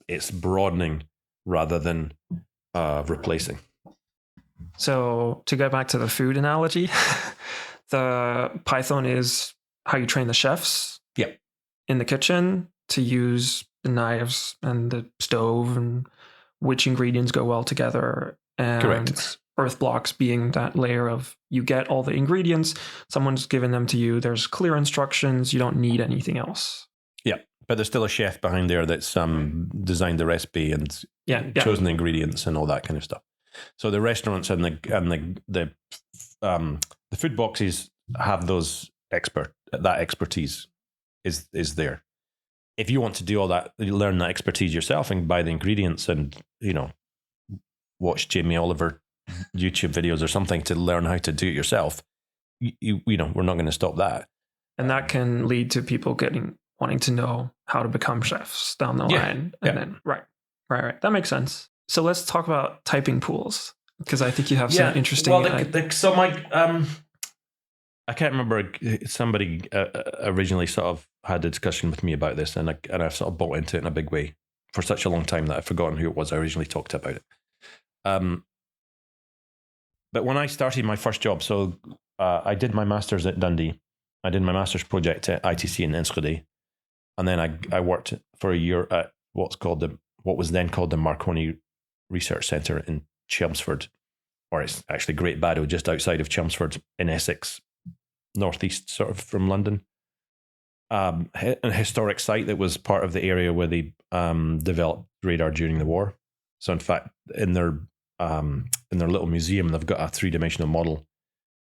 it's broadening rather than replacing. So to go back to the food analogy, the Python is how you train the chefs in the kitchen to use the knives and the stove and which ingredients go well together. And correct. Earthblox being that layer of, you get all the ingredients, someone's given them to you, there's clear instructions, you don't need anything else. Yeah. But there's still a chef behind there that's designed the recipe and chosen the ingredients and all that kind of stuff. So the restaurants and the food boxes have that expertise is there. If you want to do all that, you learn that expertise yourself and buy the ingredients and, watch Jamie Oliver YouTube videos or something to learn how to do it yourself. We're not going to stop that. And that can lead to people wanting to know how to become chefs down the line. And then, right. That makes sense. So let's talk about typing pools, because I think you have some interesting... Well, so my... I can't remember, somebody originally sort of had a discussion with me about this, and I've sort of bought into it in a big way for such a long time that I've forgotten who it was I originally talked about it. But when I started my first job, so I did my master's at Dundee. I did my master's project at ITC in Enschede. And then I worked for a year at what was then called the Marconi Research Centre in Chelmsford, or it's actually Great Barrow, just outside of Chelmsford in Essex, northeast sort of from London. A historic site that was part of the area where they developed radar during the war. So in fact, in their little museum, they've got a 3-dimensional model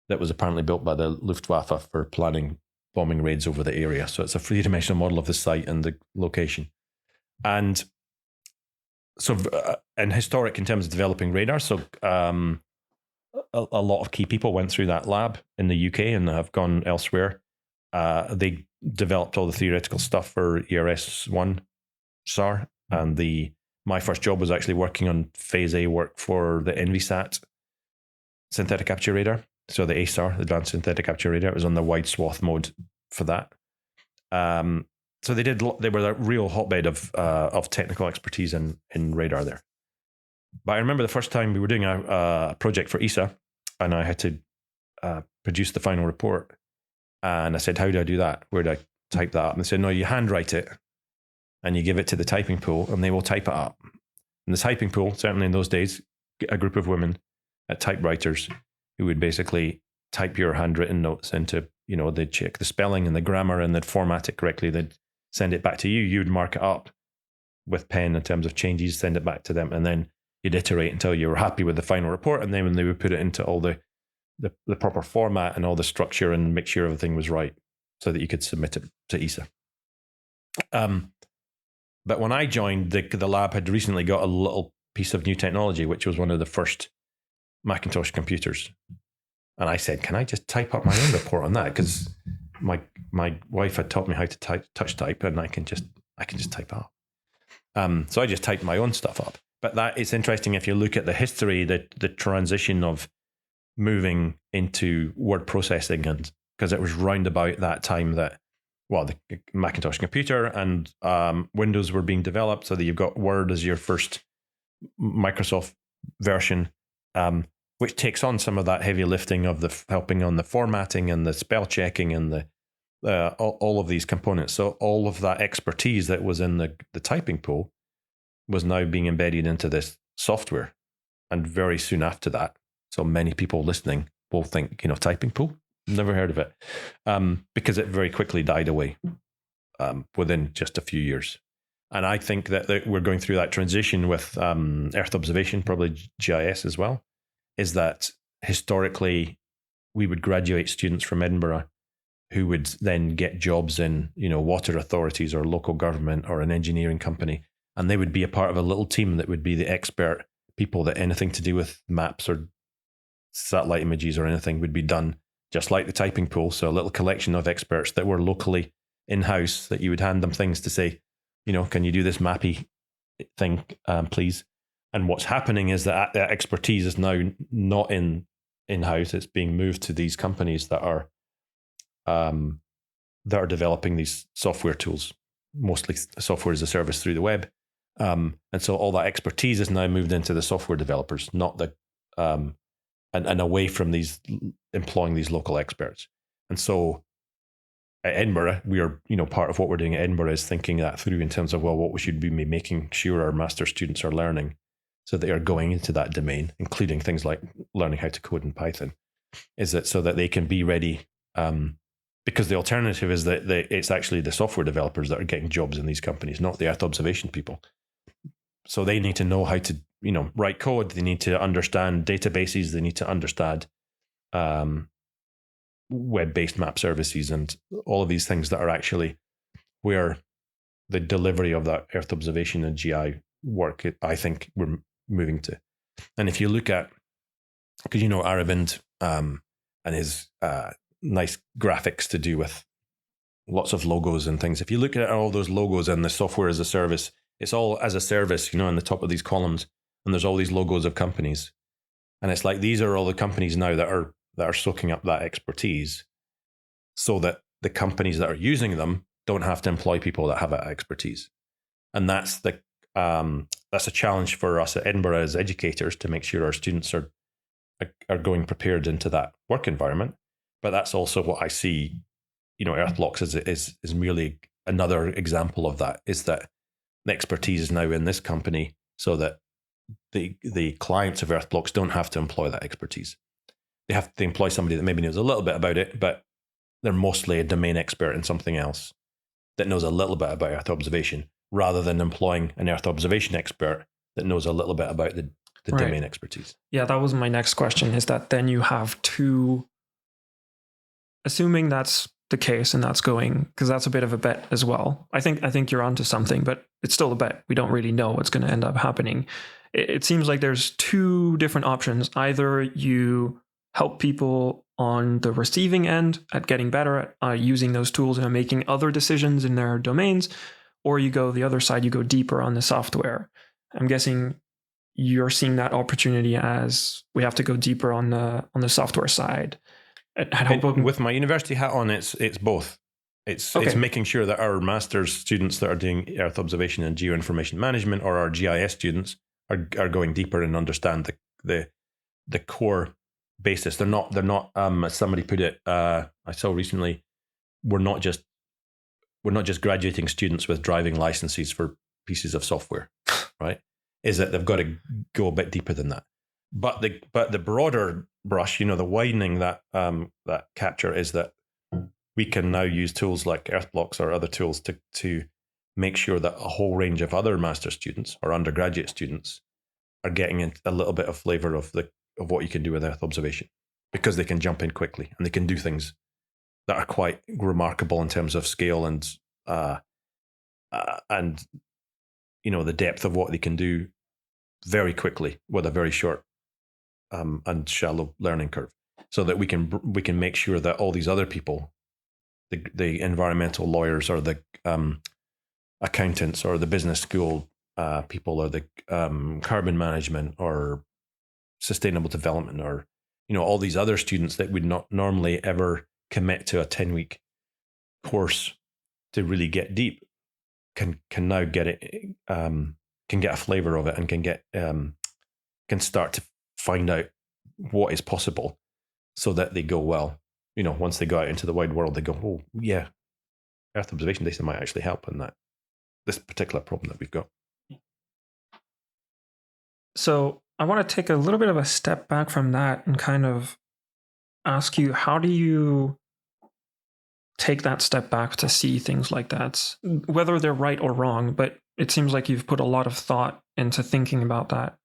that was apparently built by the Luftwaffe for planning bombing raids over the area. So it's a 3-dimensional model of the site and the location. And so, and historic in terms of developing radar. So a lot of key people went through that lab in the UK and have gone elsewhere. They developed all the theoretical stuff for ERS-1 SAR. And my first job was actually working on phase A work for the NVSAT Synthetic Aperture Radar. So the ASAR, the Advanced Synthetic Aperture Radar, it was on the wide swath mode for that. So they were a real hotbed of technical expertise in radar there. But I remember the first time we were doing a project for ESA, and I had to produce the final report. And I said, how do I do that? Where do I type that up? And they said, no, you handwrite it and you give it to the typing pool and they will type it up. And the typing pool, certainly in those days, a group of women at typewriters who would basically type your handwritten notes into, they'd check the spelling and the grammar and they'd format it correctly. They'd send it back to you. You'd mark it up with pen in terms of changes, send it back to them. And then you'd iterate until you were happy with the final report. And then when they would put it into all the proper format and all the structure and make sure everything was right so that you could submit it to ESA. But when I joined, the lab had recently got a little piece of new technology, which was one of the first Macintosh computers. And I said, can I just type up my own report on that? Because my wife had taught me how to touch type, and I can just type up. So I just typed my own stuff up. But that it's interesting if you look at the history, the transition of moving into word processing, and because it was round about that time that, the Macintosh computer and Windows were being developed, so that you've got Word as your first Microsoft version, which takes on some of that heavy lifting of the helping on the formatting and the spell checking and the all of these components. So all of that expertise that was in the typing pool was now being embedded into this software. And very soon after that, so many people listening will think, typing pool, never heard of it, because it very quickly died away within just a few years. And I think that we're going through that transition with Earth observation, probably GIS as well, is that historically we would graduate students from Edinburgh who would then get jobs in, water authorities or local government or an engineering company. And they would be a part of a little team that would be the expert people that anything to do with maps or satellite images or anything would be done just like the typing pool. So a little collection of experts that were locally in-house that you would hand them things to say, can you do this mappy thing, please? And what's happening is that expertise is now not in-house. It's being moved to these companies that are developing these software tools, mostly software as a service through the web. And so all that expertise is now moved into the software developers, not the and away from these employing these local experts. And so at Edinburgh, we are, part of what we're doing at Edinburgh is thinking that through in terms of, what we should be making sure our master students are learning so they are going into that domain, including things like learning how to code in Python, is that so that they can be ready because the alternative is that it's actually the software developers that are getting jobs in these companies, not the Earth observation people. So they need to know how to, write code. They need to understand databases. They need to understand web-based map services and all of these things that are actually where the delivery of that Earth observation and GI work, I think we're moving to. And if you look at, because Aravind and his nice graphics to do with lots of logos and things. If you look at all those logos and the software as a service, it's all as a service, on the top of these columns, and there's all these logos of companies. And it's like, these are all the companies now that are soaking up that expertise, so that the companies that are using them don't have to employ people that have that expertise. And that's a challenge for us at Edinburgh as educators, to make sure our students are going prepared into that work environment. But that's also what I see, Earthblox is merely another example of that, is that the expertise is now in this company, so that the clients of Earthblox don't have to employ that expertise. They have to employ somebody that maybe knows a little bit about it, but they're mostly a domain expert in something else that knows a little bit about Earth observation, rather than employing an Earth observation expert that knows a little bit about the Right. domain expertise. Yeah, that was my next question, is that then you have two, assuming that's the case and that's going, because that's a bit of a bet as well. I think you're onto something, but it's still a bet. We don't really know what's going to end up happening. It seems like there's two different options. Either you help people on the receiving end at getting better at using those tools and making other decisions in their domains, or you go the other side, you go deeper on the software. I'm guessing you're seeing that opportunity as we have to go deeper on the software side. With my university hat on, it's both. It's making sure that our master's students that are doing Earth observation and geoinformation management, or our GIS students, are going deeper and understand the core basis. They're not as somebody put it, I saw recently, we're not just graduating students with driving licenses for pieces of software, right? Is that they've got to go a bit deeper than that. But the broader brush, the widening that capture, is that we can now use tools like Earthblox or other tools to make sure that a whole range of other master students or undergraduate students are getting a little bit of flavor of what you can do with Earth observation, because they can jump in quickly and they can do things that are quite remarkable in terms of scale and the depth of what they can do very quickly with a very short and shallow learning curve, so that we can make sure that all these other people, the environmental lawyers or the accountants or the business school people or the carbon management or sustainable development, or all these other students that would not normally ever commit to a 10-week course to really get deep, can now get it, can get a flavor of it, and can start to find out what is possible, so that they go, well, once they go out into the wide world, they go, oh yeah, Earth observation data might actually help in this particular problem that we've got. So I want to take a little bit of a step back from that and kind of ask you, how do you take that step back to see things like that, whether they're right or wrong? But it seems like you've put a lot of thought into thinking about that,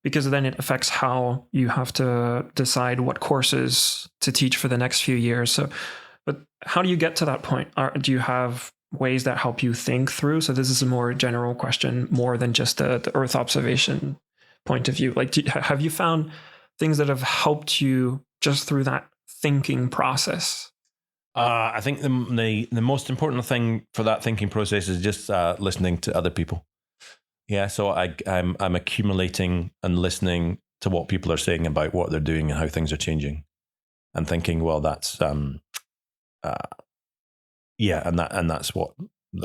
because then it affects how you have to decide what courses to teach for the next few years. So, but how do you get to that point? Do you have ways that help you think through? So this is a more general question, more than just the Earth observation point of view. Like, have you found things that have helped you just through that thinking process? I think the most important thing for that thinking process is just listening to other people. Yeah, so I'm accumulating and listening to what people are saying about what they're doing and how things are changing, and thinking, well, that's and that's what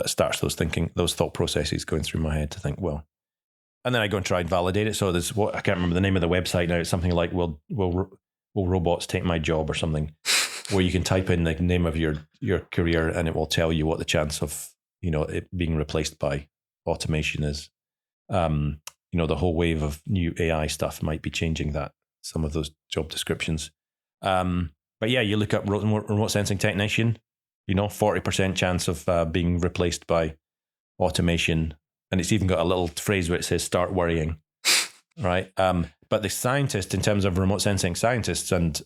starts those thought processes going through my head, to think, well, and then I go and try and validate it. So there's I can't remember the name of the website now. It's something like will robots take my job or something, where you can type in the name of your career and it will tell you what the chance of it being replaced by automation is. The whole wave of new AI stuff might be changing some of those job descriptions. But yeah, you look up remote sensing technician, 40% chance of being replaced by automation. And it's even got a little phrase where it says start worrying, right? But the scientist, in terms of remote sensing scientists, and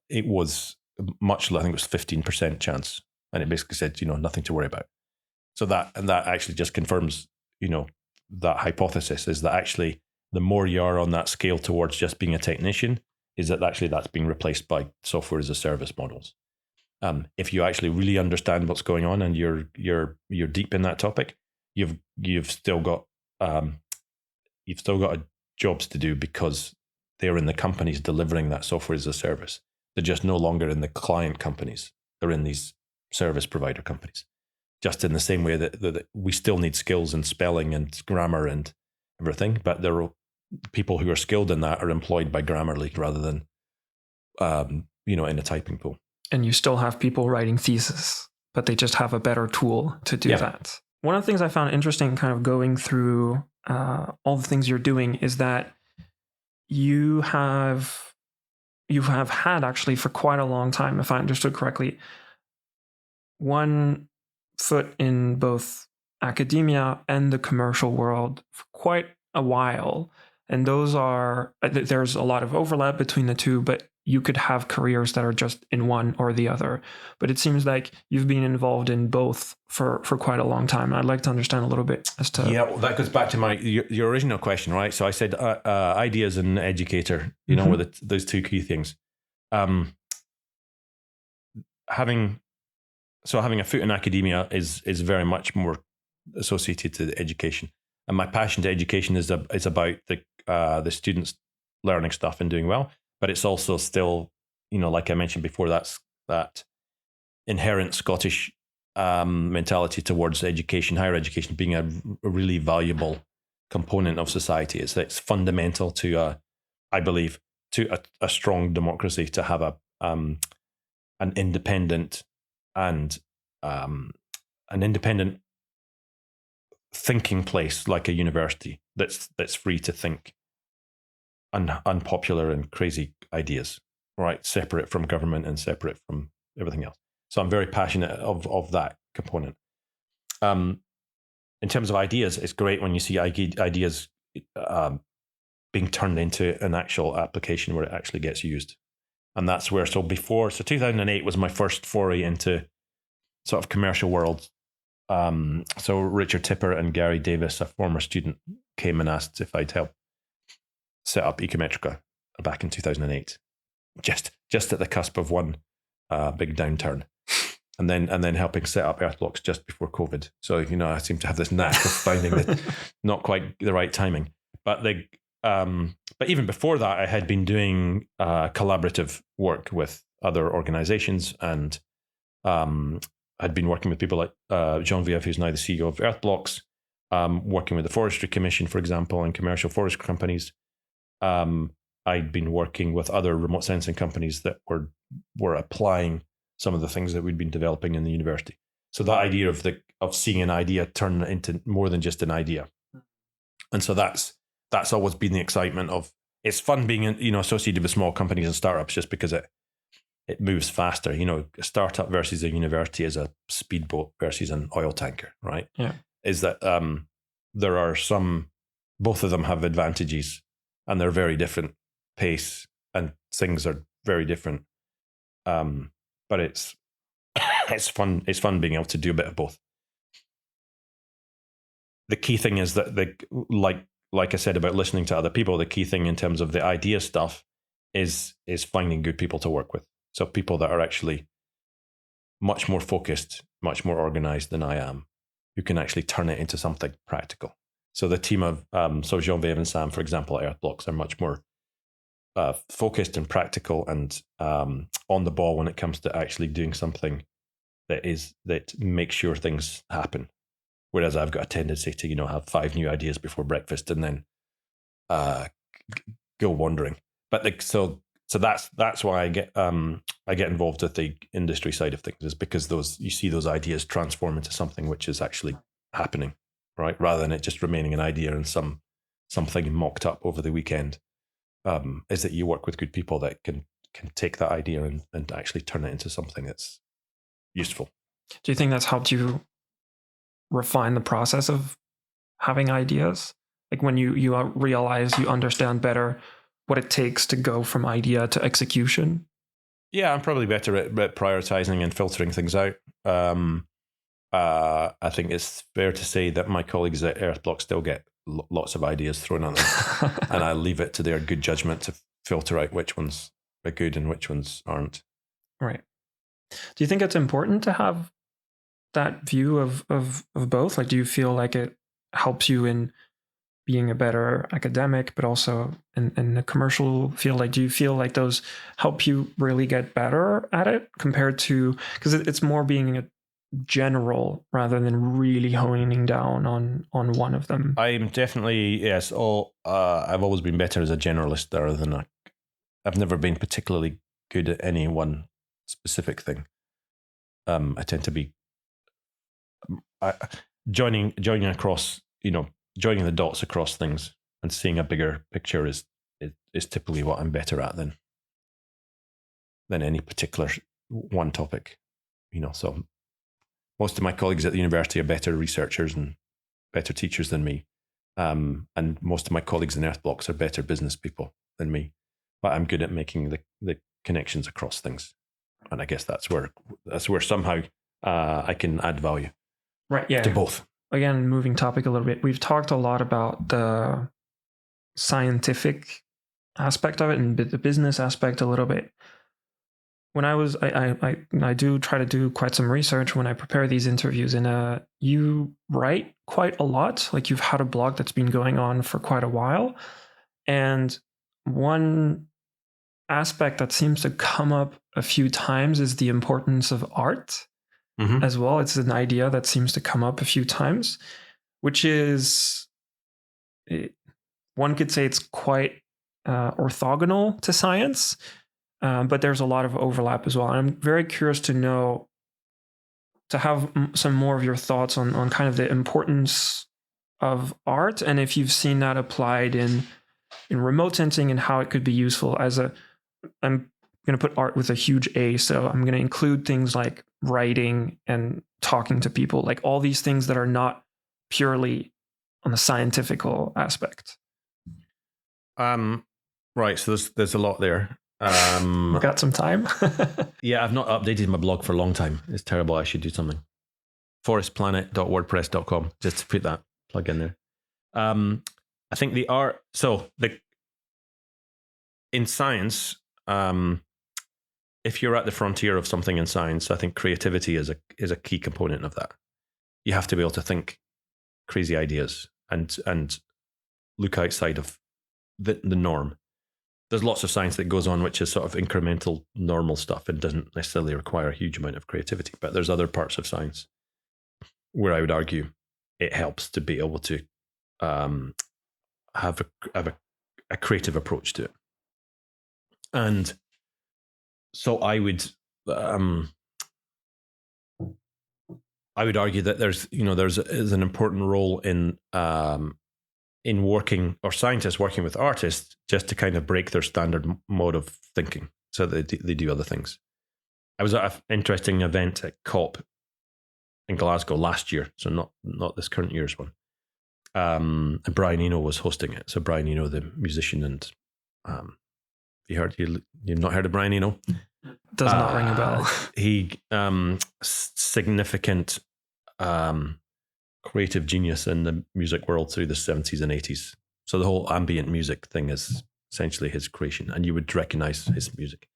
it was much, I think it was 15% chance. And it basically said, nothing to worry about. So that actually just confirms, that hypothesis is that actually the more you are on that scale towards just being a technician, is that actually that's being replaced by software as a service models. If you actually really understand what's going on and you're deep in that topic, you've still got jobs to do, because they're in the companies delivering that software as a service. They're just no longer in the client companies. They're in these service provider companies. Just in the same way that we still need skills in spelling and grammar and everything, but there are people who are skilled in that are employed by Grammarly rather than, in a typing pool. And you still have people writing theses, but they just have a better tool to do that. One of the things I found interesting kind of going through all the things you're doing is that you have had actually for quite a long time, if I understood correctly, one foot in both academia and the commercial world for quite a while. And there's a lot of overlap between the two, but you could have careers that are just in one or the other. But it seems like you've been involved in both for quite a long time. I'd like to understand a little bit as to... Yeah, well, that goes back to your original question, right? So I said ideas and educator, were those two key things. Having a foot in academia is very much more associated to education. And my passion to education is about the students learning stuff and doing well. But it's also still, like I mentioned before, that's that inherent Scottish mentality towards education, higher education being a really valuable component of society. It's fundamental to, I believe, to a strong democracy to have an independent and an independent thinking place like a university that's free to think unpopular and crazy ideas, right? Separate from government and separate from everything else. So I'm very passionate of that component. In terms of ideas, it's great when you see ideas being turned into an actual application where it actually gets used. And that's where, so 2008 was my first foray into sort of commercial world. So Richard Tipper and Gary Davis, a former student, came and asked if I'd help set up Ecometrica back in 2008, just at the cusp of one big downturn, and then helping set up Earthblox just before COVID. So I seem to have this knack of finding the not quite the right timing. But even before that, I had been doing collaborative work with other organizations, and I'd been working with people like Genevieve, who's now the CEO of Earthblox, working with the Forestry Commission, for example, and commercial forest companies. I'd been working with other remote sensing companies that were applying some of the things that we'd been developing in the university. So that idea of seeing an idea turn into more than just an idea, and so that's always been the excitement of. It's fun being associated with small companies and startups, just because it moves faster. A startup versus a university is a speedboat versus an oil tanker, right? Yeah, is that there are both of them have advantages. And they're very different pace, and things are very different. But it's fun. It's fun being able to do a bit of both. The key thing is that like I said about listening to other people, the key thing in terms of the idea stuff is finding good people to work with. So people that are actually much more focused, much more organized than I am, who can actually turn it into something practical. So the team of Genevieve and Sam, for example, at Earthblox, are much more focused and practical and on the ball when it comes to actually doing something that makes sure things happen. Whereas I've got a tendency to have 5 new ideas before breakfast and then go wandering. But so that's why I get involved with the industry side of things, is because you see those ideas transform into something which is actually happening. Right, rather than it just remaining an idea and something mocked up over the weekend, is that you work with good people that can can take that idea and actually turn it into something that's useful. Do you think that's helped you refine the process of having ideas? Like when you realize you understand better what it takes to go from idea to execution? Yeah, I'm probably better at prioritizing and filtering things out. I think it's fair to say that my colleagues at Earthblox still get lots of ideas thrown at them, and I leave it to their good judgment to filter out which ones are good and which ones aren't. Right. Do you think it's important to have that view of both? Like, do you feel like it helps you in being a better academic, but also in the commercial field? Like, do you feel like those help you really get better at it compared to, because it's more being a general rather than really honing down on one of them? I'm definitely, yes. I've always been better as a generalist rather than I've never been particularly good at any one specific thing. I tend to be joining across, joining the dots across things and seeing a bigger picture is typically what I'm better at than any particular one topic. So most of my colleagues at the university are better researchers and better teachers than me. And most of my colleagues in Earthblox are better business people than me. But I'm good at making the connections across things. And I guess that's where somehow I can add value. Right, yeah. To both. Again, moving topic a little bit, we've talked a lot about the scientific aspect of it and the business aspect a little bit. When I do try to do quite some research when I prepare these interviews, and you write quite a lot. Like, you've had a blog that's been going on for quite a while, and one aspect that seems to come up a few times is the importance of art. Mm-hmm. As well. It's an idea that seems to come up a few times, which is, one could say it's quite orthogonal to science, but there's a lot of overlap as well. And I'm very curious to have some more of your thoughts on kind of the importance of art, and if you've seen that applied in remote sensing and how it could be useful I'm going to put art with a huge A, so I'm going to include things like writing and talking to people, like all these things that are not purely on the scientifical aspect. Right, so there's a lot there. We've got some time. Yeah, I've not updated my blog for a long time. It's terrible. I should do something. forestplanet.wordpress.com, just to put that plug in there. I think the art, in science, if you're at the frontier of something in science, I think creativity is a key component of that. You have to be able to think crazy ideas and look outside of the norm. There's lots of science that goes on which is sort of incremental, normal stuff and doesn't necessarily require a huge amount of creativity. But there's other parts of science where I would argue it helps to be able to have a creative approach to it. And so I would argue that there's an important role in working, or scientists working with artists, just to kind of break their standard mode of thinking, so that they do other things. I was at an interesting event at COP in Glasgow last year, so not this current year's one. And Brian Eno was hosting it. So Brian Eno, the musician, and you've not heard of Brian Eno? Does not ring a bell. He significant creative genius in the music world through the 70s and 80s. So the whole ambient music thing is essentially his creation, and you would recognize his music.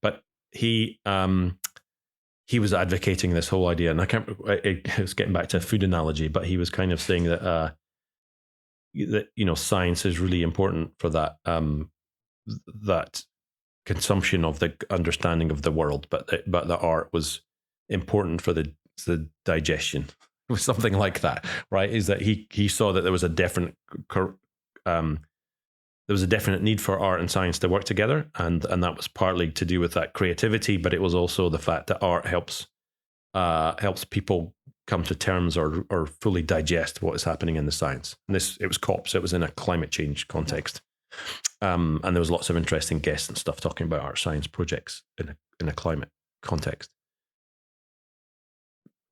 But he was advocating this whole idea, and it was getting back to a food analogy, but he was kind of saying that science is really important for that that consumption of the understanding of the world, but the art was important for the digestion, something like that, right? Is that he saw that there was a definite need for art and science to work together, and that was partly to do with that creativity, but it was also the fact that art helps people come to terms or fully digest what is happening in the science. And it was COP, so it was in a climate change context. And there was lots of interesting guests and stuff talking about art science projects in a climate context.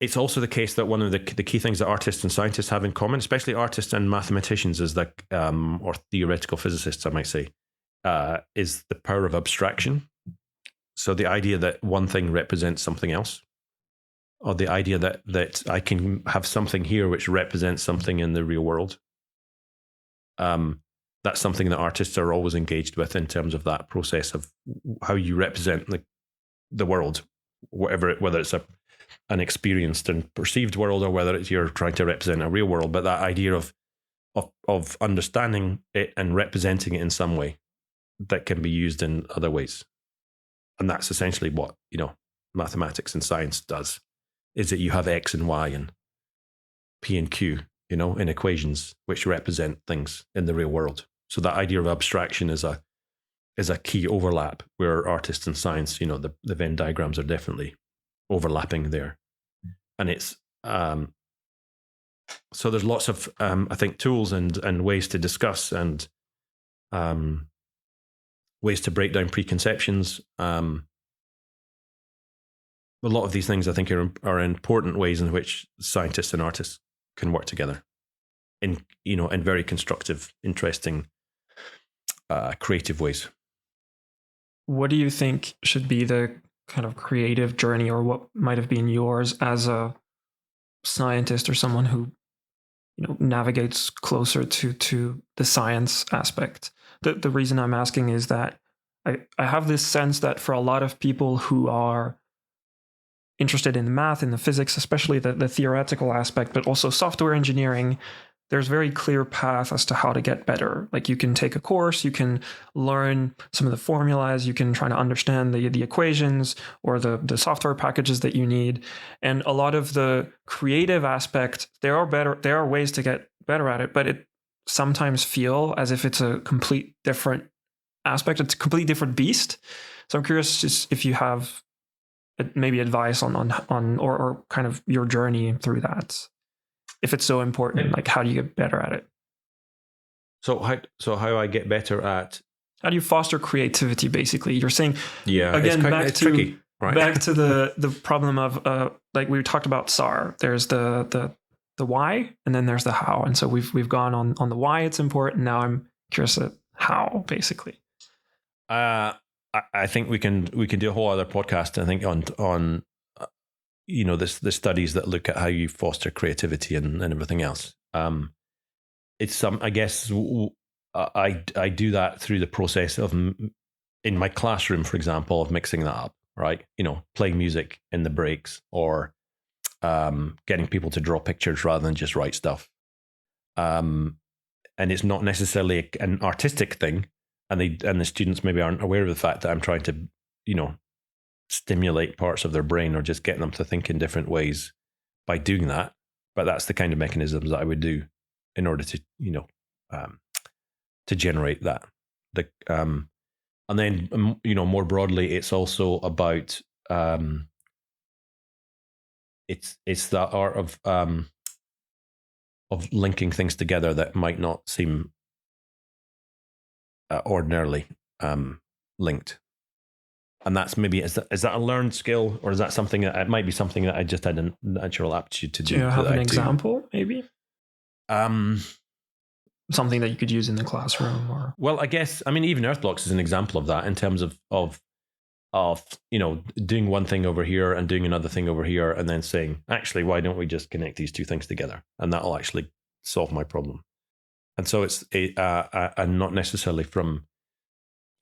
It's also the case that one of the key things that artists and scientists have in common, especially artists and mathematicians, is that, or theoretical physicists, I might say, is the power of abstraction. So the idea that one thing represents something else, or the idea that I can have something here which represents something in the real world. That's something that artists are always engaged with in terms of that process of how you represent the world, whether it's an experienced and perceived world, or whether it's you're trying to represent a real world. But that idea of understanding it and representing it in some way that can be used in other ways. And that's essentially what, mathematics and science does, is that you have X and Y and P and Q, in equations which represent things in the real world. So that idea of abstraction is a key overlap where artists and science, the Venn diagrams are definitely overlapping there. And it's, so there's lots of, I think, tools and ways to discuss and ways to break down preconceptions. A lot of these things, I think, are important ways in which scientists and artists can work together in very constructive, interesting, creative ways. What do you think should be the kind of creative journey, or what might have been yours as a scientist or someone who navigates closer to the science aspect? The reason I'm asking is that I have this sense that for a lot of people who are interested in the math and the physics, especially the theoretical aspect, but also software engineering, there's a very clear path as to how to get better. Like, you can take a course, you can learn some of the formulas, you can try to understand the equations or the software packages that you need. And a lot of the creative aspect, there are ways to get better at it, but it sometimes feel as if it's a complete different aspect. It's a completely different beast. So I'm curious just if you have maybe advice on or kind of your journey through that. If it's so important, like, how do you get better at it? So how I get better at? How do you foster creativity? Basically, you're saying, again, it's tricky, right? Back to the problem of like we talked about SAR. There's the why, and then there's the how. And so we've gone on the why it's important. Now I'm curious at how, basically. I think we can do a whole other podcast, I think, on the studies that look at how you foster creativity and everything else. It's I guess I do that through the process of, in my classroom, for example, of mixing that up, right? Playing music in the breaks, or getting people to draw pictures rather than just write stuff. And it's not necessarily an artistic thing, and the students maybe aren't aware of the fact that I'm trying to, stimulate parts of their brain or just get them to think in different ways by doing that. But that's the kind of mechanisms that I would do in order to, to generate that. And then, more broadly, it's also about, it's the art of linking things together that might not seem ordinarily linked. And that's maybe, is that a learned skill, or is that something that it might be something that I just had a natural aptitude to do? Do you have an example, maybe? Something that you could use in the classroom, or? Well, I guess, even Earthblox is an example of that, in terms of doing one thing over here and doing another thing over here, and then saying, actually, why don't we just connect these two things together, and that'll actually solve my problem. And so it's not necessarily from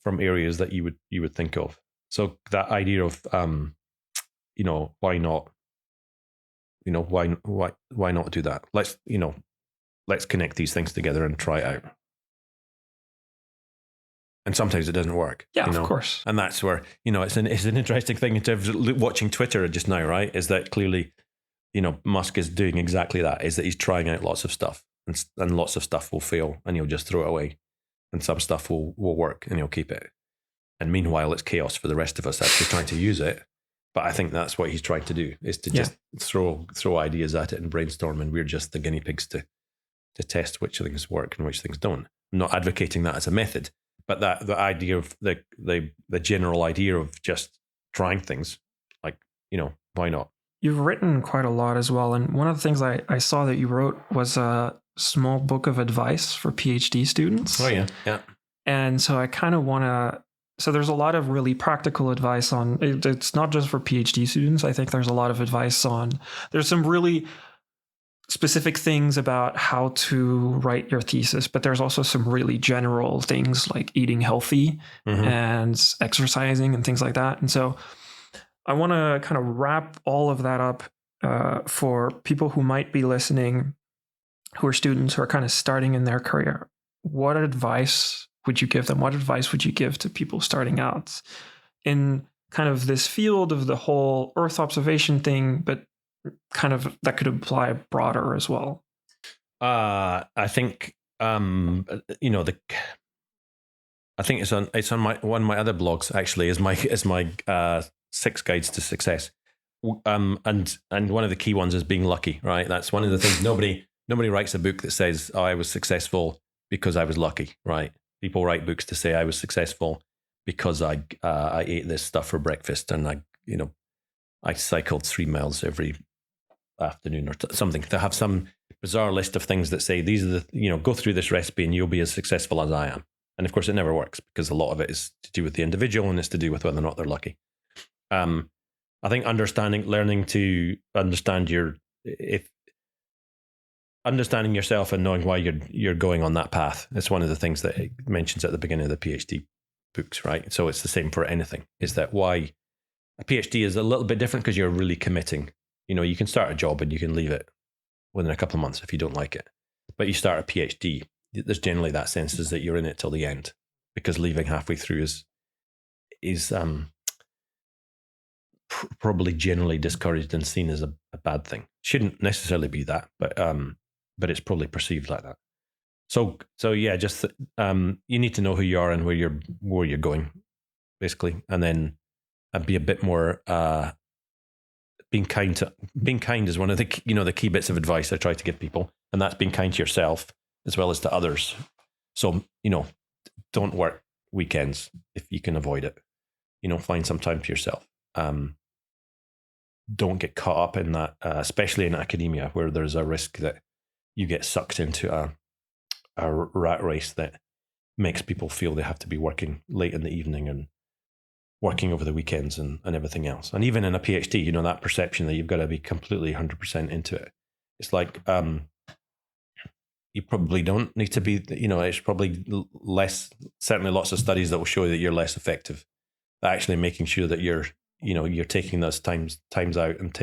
areas that you would think of. So that idea of why not? Why not do that? Let's connect these things together and try it out. And sometimes it doesn't work. Yeah, of course. And that's where, it's an interesting thing in terms of watching Twitter just now, right? Is that clearly, Musk is doing exactly that, is that he's trying out lots of stuff, and lots of stuff will fail and he'll just throw it away. And some stuff will work and he'll keep it. And meanwhile, it's chaos for the rest of us actually trying to use it. But I think that's what he's trying to do, is to just throw ideas at it and brainstorm, and we're just the guinea pigs to test which things work and which things don't. not advocating that as a method, but that the idea of the general idea of just trying things, like, why not? You've written quite a lot as well. And one of the things I saw that you wrote was a small book of advice for PhD students. Oh, yeah. Yeah. And so I kind of want to, so there's a lot of really practical advice on, it's not just for PhD students. I think there's a lot of advice on, there's some really specific things about how to write your thesis, but there's also some really general things like eating healthy and exercising and things like that. And so I want to kind of wrap all of that up for people who might be listening, who are students who are kind of starting in their career. What advice would you give them? What advice would you give to people starting out in kind of this field of the whole Earth observation thing, but kind of that could apply broader as well? I think I think it's on one of my other blogs actually is my 6 guides to success. And one of the key ones is being lucky, right? That's one of the things. Nobody writes a book that says, "Oh, I was successful because I was lucky," right? People write books to say, "I was successful because I ate this stuff for breakfast and I cycled 3 miles every afternoon," or something. To have some bizarre list of things that say, "These are the go through this recipe and you'll be as successful as I am." And of course, it never works because a lot of it is to do with the individual and it's to do with whether or not they're lucky. I think learning to understand understanding yourself and knowing why you're going on that path. It's one of the things that it mentions at the beginning of the PhD books, right? So it's the same for anything. Is that why a PhD is a little bit different because you're really committing. You can start a job and you can leave it within a couple of months if you don't like it. But you start a PhD, there's generally that sense is that you're in it till the end, because leaving halfway through is probably generally discouraged and seen as a bad thing. Shouldn't necessarily be that, but it's probably perceived like that. So yeah, just you need to know who you are and where you're going, basically, and then be a bit more being kind is one of the the key bits of advice I try to give people, and that's being kind to yourself as well as to others. So don't work weekends if you can avoid it. Find some time for yourself. Don't get caught up in that, especially in academia, where there's a risk that you get sucked into a rat race that makes people feel they have to be working late in the evening and working over the weekends and everything else. And even in a PhD, that perception that you've got to be completely 100% into it. It's like you probably don't need to be, it's probably less, certainly lots of studies that will show that you're less effective at actually making sure that you're taking those times out and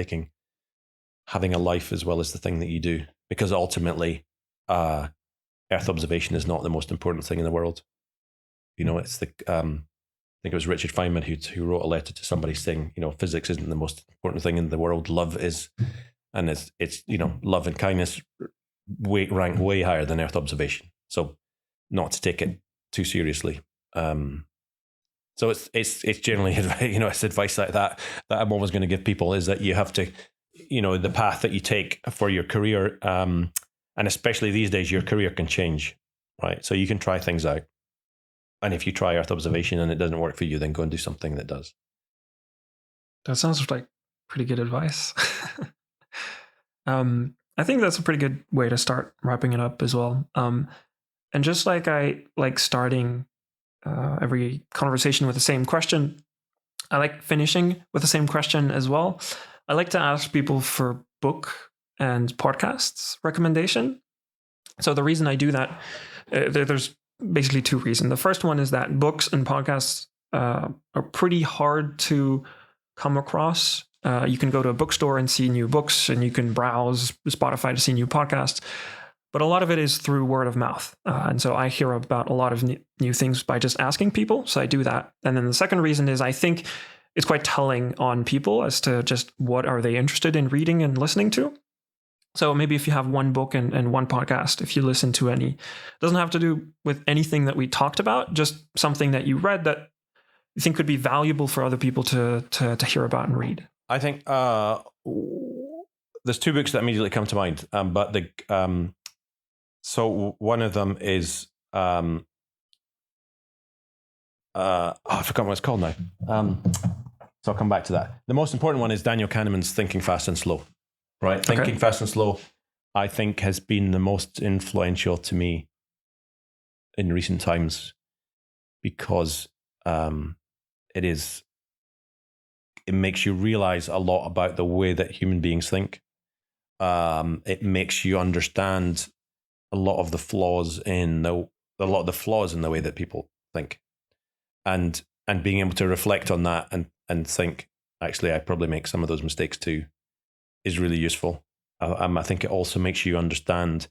having a life as well as the thing that you do. Because ultimately, Earth observation is not the most important thing in the world. It's I think it was Richard Feynman who wrote a letter to somebody saying, physics isn't the most important thing in the world. Love is, and it's love and kindness rank way higher than Earth observation. So, not to take it too seriously. So it's generally it's advice like that I'm always going to give people, is that you have to the path that you take for your career, and especially these days your career can change, right? So you can try things out. And if you try Earth observation and it doesn't work for you, then go and do something that does. That sounds like pretty good advice. I think that's a pretty good way to start wrapping it up as well. And just like I like starting every conversation with the same question, I like finishing with the same question as well. I like to ask people for book and podcasts recommendation. So the reason I do that, there's basically 2 reasons. The first one is that books and podcasts are pretty hard to come across. You can go to a bookstore and see new books, and you can browse Spotify to see new podcasts. But a lot of it is through word of mouth. And so I hear about a lot of new things by just asking people. So I do that. And then the second reason is I think it's quite telling on people as to just what are they interested in reading and listening to. So maybe if you have one book and one podcast, if you listen to any, it doesn't have to do with anything that we talked about, just something that you read that you think could be valuable for other people to hear about and read. I think there's 2 books that immediately come to mind, but so one of them is I forgot what it's called now. So I'll come back to that. The most important one is Daniel Kahneman's Thinking Fast and Slow. Right, Thinking Fast and Slow, I think, has been the most influential to me in recent times because it makes you realize a lot about the way that human beings think. It makes you understand a lot of the flaws in the way that people think, and being able to reflect on that and think, actually, I probably make some of those mistakes too, is really useful. I think it also makes you understand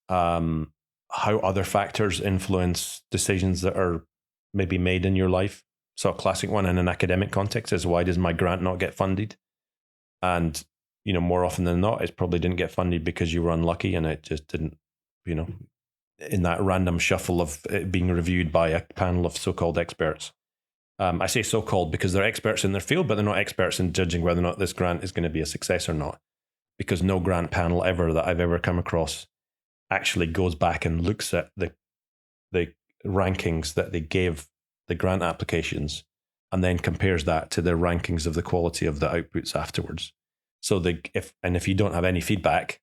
how other factors influence decisions that are maybe made in your life. So a classic one in an academic context is, why does my grant not get funded? And, more often than not, it probably didn't get funded because you were unlucky and it just didn't, in that random shuffle of it being reviewed by a panel of so-called experts. I say so-called because they're experts in their field, but they're not experts in judging whether or not this grant is going to be a success or not. Because no grant panel ever that I've ever come across actually goes back and looks at the rankings that they gave the grant applications and then compares that to the rankings of the quality of the outputs afterwards. So if you don't have any feedback,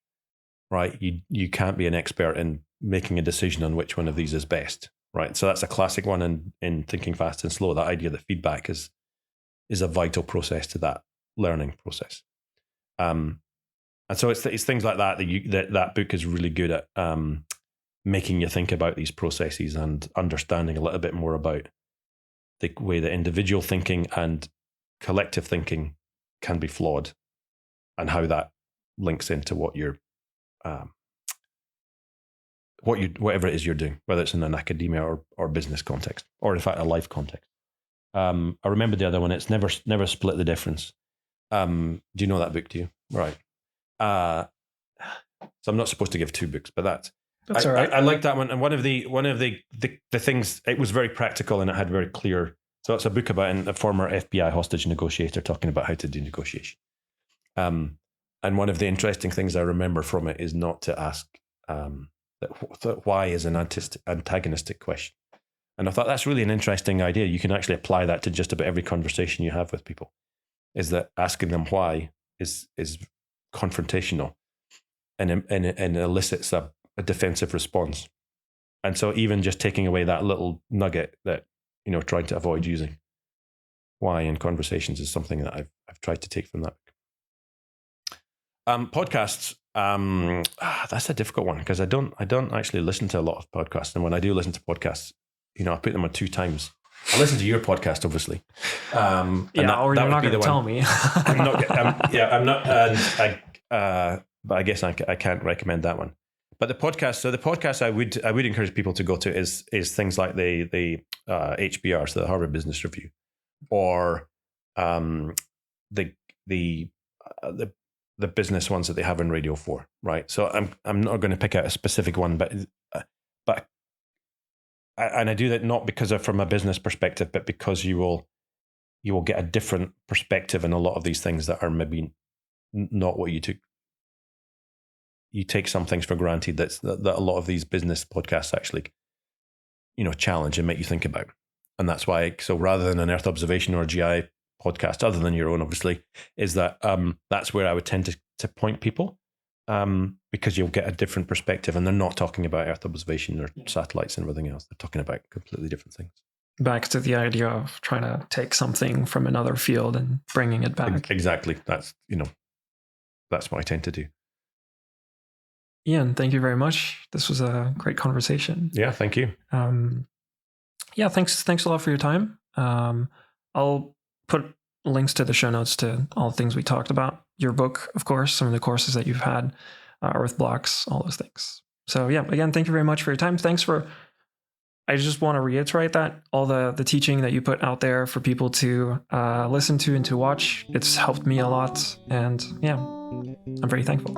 right, you can't be an expert in making a decision on which one of these is best, right? So that's a classic one in Thinking Fast and Slow, that idea that feedback is a vital process to that learning process. And so it's things like that that book is really good at making you think about these processes and understanding a little bit more about the way that individual thinking and collective thinking can be flawed, and how that links into what you're whatever it is you're doing, whether it's in an academia or business context, or in fact a life context. I remember the other one. It's never split the difference. Do you know that book? Do you? Right. So I'm not supposed to give two books, but that's all right. I like that one. And one of the things, it was very practical and it had very clear. So it's a book about a former FBI hostage negotiator talking about how to do negotiation. And one of the interesting things I remember from it is not to ask that why is an antagonistic question. And I thought that's really an interesting idea. You can actually apply that to just about every conversation you have with people. Is that asking them why is confrontational and elicits a defensive response. And so even just taking away that little nugget that, trying to avoid using why in conversations is something that I've tried to take from that book. Podcasts, that's a difficult one because I don't actually listen to a lot of podcasts. And when I do listen to podcasts, I put them on 2 times. I listen to your podcast, obviously. Or you're not going to tell me. I'm not. I'm not. But I guess I can't recommend that one. But the podcast. So the podcast I would encourage people to go to is things like the HBR, so the Harvard Business Review, or the business ones that they have on Radio 4. Right. So I'm not going to pick out a specific one, but. And I do that not because from a business perspective, but because you will get a different perspective in a lot of these things that are maybe not what you took. You take some things for granted that a lot of these business podcasts actually, challenge and make you think about. And that's why, so rather than an Earth observation or a GI podcast, other than your own, obviously, is that that's where I would tend to point people. Because you'll get a different perspective, and they're not talking about Earth observation or satellites and everything else. They're talking about completely different things. Back to the idea of trying to take something from another field and bringing it back. Exactly. That's what I tend to do. Iain, thank you very much. This was a great conversation. Yeah, thank you. Thanks a lot for your time. I'll put links to the show notes to all the things we talked about. Your book, of course, some of the courses that you've had, Earthblox, all those things. So again, thank you very much for your time. I just want to reiterate that all the teaching that you put out there for people to listen to and to watch, it's helped me a lot. And I'm very thankful.